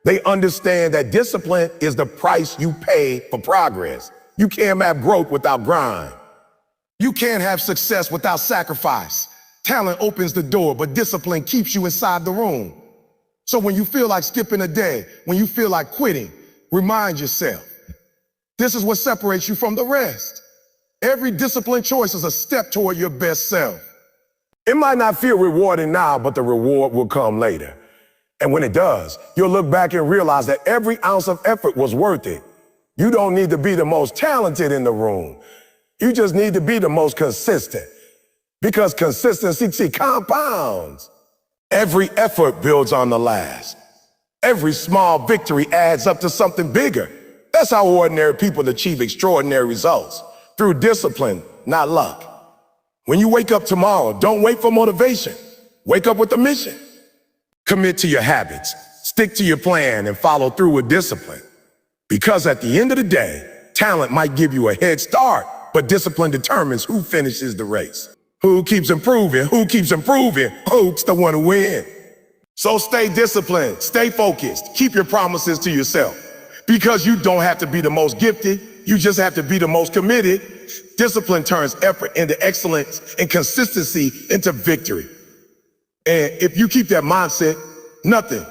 They understand that discipline is the price you pay for progress. You can't have growth without grind. You can't have success without sacrifice. Talent opens the door, but discipline keeps you inside the room. So when you feel like skipping a day, when you feel like quitting, remind yourself, this is what separates you from the rest. Every disciplined choice is a step toward your best self. It might not feel rewarding now, but the reward will come later. And when it does, you'll look back and realize that every ounce of effort was worth it. You don't need to be the most talented in the room. You just need to be the most consistent. Because consistency compounds. Every effort builds on the last. Every small victory adds up to something bigger. That's how ordinary people achieve extraordinary results. Through discipline, not luck. When you wake up tomorrow, don't wait for motivation. Wake up with a mission. Commit to your habits. Stick to your plan and follow through with discipline. Because at the end of the day, talent might give you a head start, but discipline determines who finishes the race. Who keeps improving, who's the one who wins. So stay disciplined, stay focused, keep your promises to yourself. Because you don't have to be the most gifted, you just have to be the most committed. Discipline turns effort into excellence and consistency into victory. And if you keep that mindset, nothing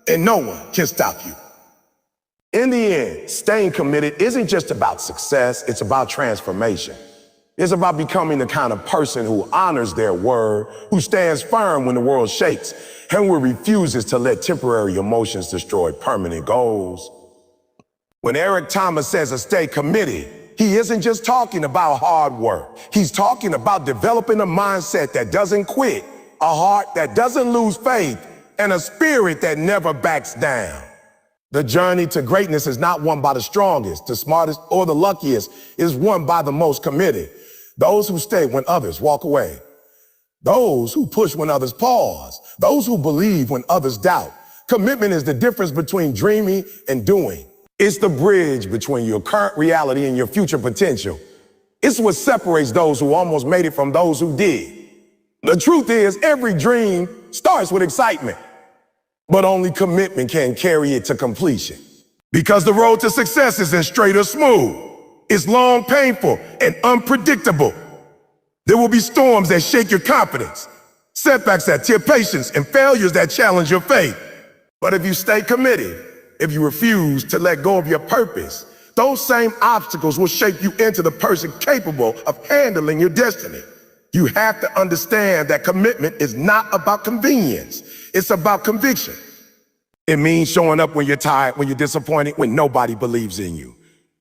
and no one can stop you. In the end, staying committed isn't just about success, it's about transformation. It's about becoming the kind of person who honors their word, who stands firm when the world shakes, and who refuses to let temporary emotions destroy permanent goals. When Eric Thomas says to stay committed, he isn't just talking about hard work. He's talking about developing a mindset that doesn't quit, a heart that doesn't lose faith, and a spirit that never backs down. The journey to greatness is not won by the strongest, the smartest, or the luckiest. It is won by the most committed. Those who stay when others walk away. Those who push when others pause. Those who believe when others doubt. Commitment is the difference between dreaming and doing. It's the bridge between your current reality and your future potential. It's what separates those who almost made it from those who did. The truth is, every dream starts with excitement, but only commitment can carry it to completion. Because the road to success isn't straight or smooth. It's long, painful, and unpredictable. There will be storms that shake your confidence, setbacks that tear patience, and failures that challenge your faith. But if you stay committed, if you refuse to let go of your purpose, those same obstacles will shape you into the person capable of handling your destiny. You have to understand that commitment is not about convenience. It's about conviction. It means showing up when you're tired, when you're disappointed, when nobody believes in you.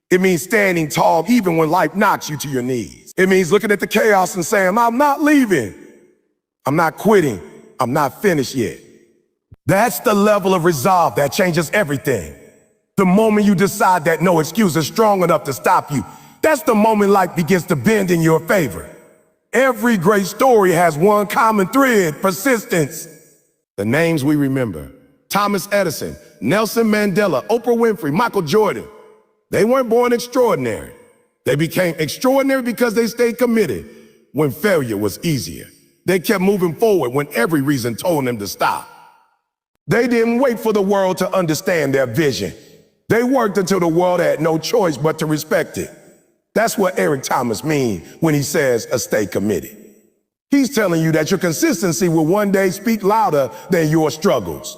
It means standing tall even when life knocks you to your knees. It means looking at the chaos and saying, I'm not leaving. I'm not quitting. I'm not finished yet. That's the level of resolve that changes everything. The moment you decide that no excuse is strong enough to stop you, that's the moment life begins to bend in your favor. Every great story has one common thread: persistence. The names we remember, Thomas Edison, Nelson Mandela, Oprah Winfrey, Michael Jordan. They weren't born extraordinary. They became extraordinary because they stayed committed when failure was easier. They kept moving forward when every reason told them to stop. They didn't wait for the world to understand their vision. They worked until the world had no choice but to respect it. That's what Eric Thomas means when he says stay committed. He's telling you that your consistency will one day speak louder than your struggles.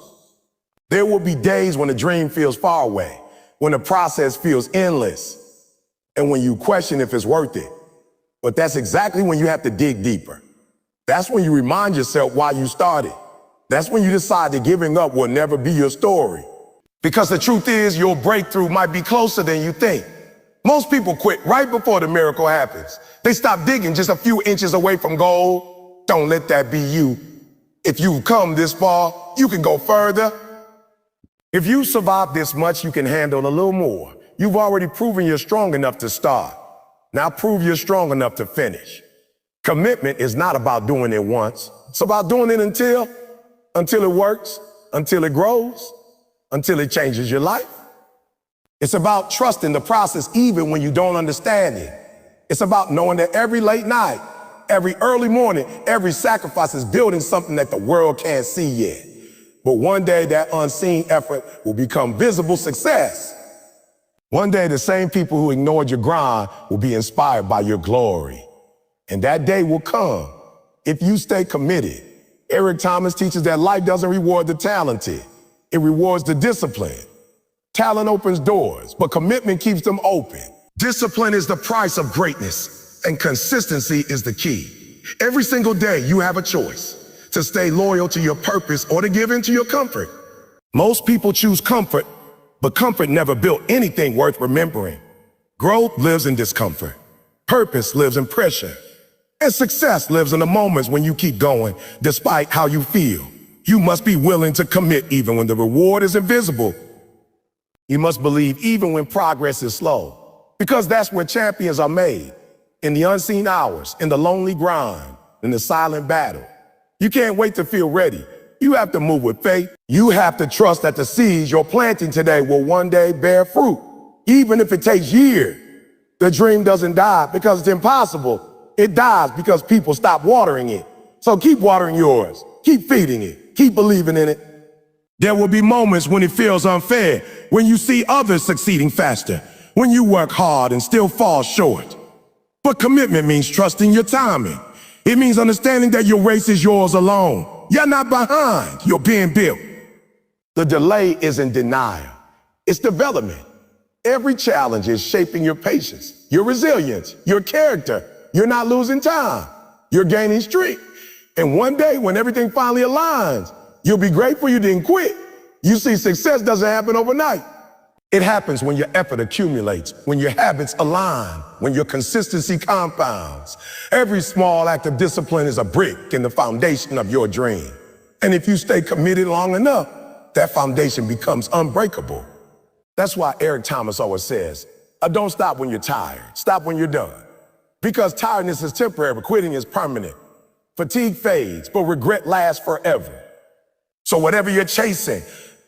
There will be days when the dream feels far away, when the process feels endless, and when you question if it's worth it. But that's exactly when you have to dig deeper. That's when you remind yourself why you started. That's when you decide that giving up will never be your story. Because the truth is, your breakthrough might be closer than you think. Most people quit right before the miracle happens. They stop digging just a few inches away from goal. Don't let that be you. If you've come this far, you can go further. If you survive this much, you can handle a little more. You've already proven you're strong enough to start. Now prove you're strong enough to finish. Commitment is not about doing it once. It's about doing it until it works, until it grows, until it changes your life. It's about trusting the process even when you don't understand it. It's about knowing that every late night, every early morning, every sacrifice is building something that the world can't see yet. But one day that unseen effort will become visible success. One day the same people who ignored your grind will be inspired by your glory. And that day will come if you stay committed. Eric Thomas teaches that life doesn't reward the talented. It rewards the disciplined. Talent opens doors, but commitment keeps them open. Discipline is the price of greatness, and consistency is the key. Every single day you have a choice to stay loyal to your purpose or to give in to your comfort. Most people choose comfort, but comfort never built anything worth remembering. Growth lives in discomfort. Purpose lives in pressure. And success lives in the moments when you keep going, despite how you feel. You must be willing to commit even when the reward is invisible. You must believe even when progress is slow, because that's where champions are made, in the unseen hours, in the lonely grind, in the silent battle. You can't wait to feel ready. You have to move with faith. You have to trust that the seeds you're planting today will one day bear fruit, even if it takes years. The dream doesn't die because it's impossible. It dies because people stop watering it. So keep watering yours. Keep feeding it. Keep believing in it. There will be moments when it feels unfair, when you see others succeeding faster, when you work hard and still fall short. But commitment means trusting your timing. It means understanding that your race is yours alone. You're not behind. You're being built. The delay isn't denial. It's development. Every challenge is shaping your patience, your resilience, your character. You're not losing time. You're gaining strength. And one day when everything finally aligns, you'll be grateful you didn't quit. You see, success doesn't happen overnight. It happens when your effort accumulates, when your habits align, when your consistency compounds. Every small act of discipline is a brick in the foundation of your dream. And if you stay committed long enough, that foundation becomes unbreakable. That's why Eric Thomas always says, don't stop when you're tired. Stop when you're done. Because tiredness is temporary, but quitting is permanent. Fatigue fades, but regret lasts forever. So whatever you're chasing,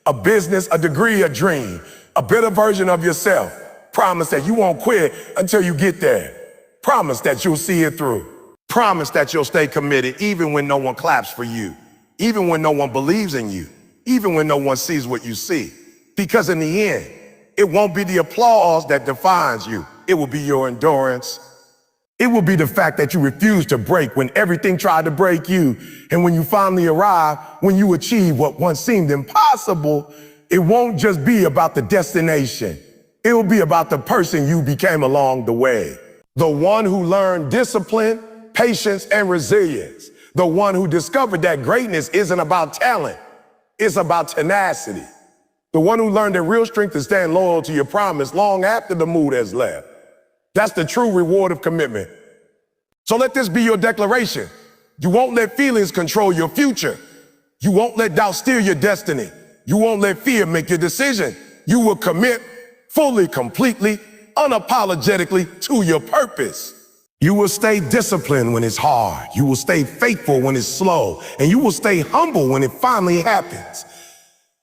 a business, a degree, a dream, a better version of yourself, promise that you won't quit until you get there. Promise that you'll see it through. Promise that you'll stay committed even when no one claps for you, even when no one believes in you, even when no one sees what you see. Because in the end, it won't be the applause that defines you. It will be your endurance. It will be the fact that you refuse to break when everything tried to break you. And when you finally arrive, when you achieve what once seemed impossible, it won't just be about the destination. It will be about the person you became along the way. The one who learned discipline, patience, and resilience. The one who discovered that greatness isn't about talent. It's about tenacity. The one who learned that real strength is staying loyal to your promise long after the mood has left. That's the true reward of commitment. So let this be your declaration. You won't let feelings control your future. You won't let doubt steer your destiny. You won't let fear make your decision. You will commit fully, completely, unapologetically to your purpose. You will stay disciplined when it's hard. You will stay faithful when it's slow. And you will stay humble when it finally happens.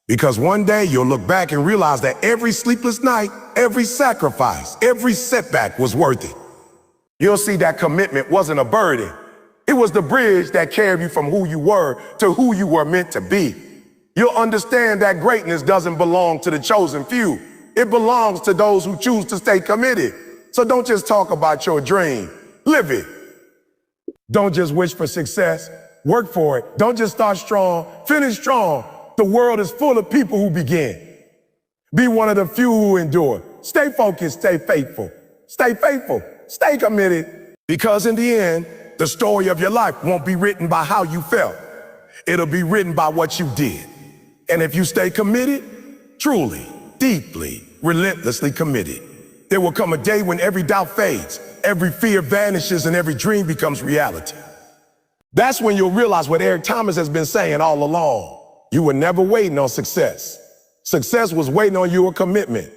Because one day you'll look back and realize that every sleepless night, every sacrifice, every setback was worth it. You'll see that commitment wasn't a burden. It was the bridge that carried you from who you were to who you were meant to be. You'll understand that greatness doesn't belong to the chosen few. It belongs to those who choose to stay committed. So don't just talk about your dream. Live it. Don't just wish for success. Work for it. Don't just start strong. Finish strong. The world is full of people who begin. Be one of the few who endure. Stay focused. Stay faithful. Stay faithful. Stay committed. Because in the end, the story of your life won't be written by how you felt. It'll be written by what you did. And if you stay committed, truly, deeply, relentlessly committed, there will come a day when every doubt fades, every fear vanishes, and every dream becomes reality. That's when you'll realize what Eric Thomas has been saying all along. You were never waiting on success. Success was waiting on your commitment.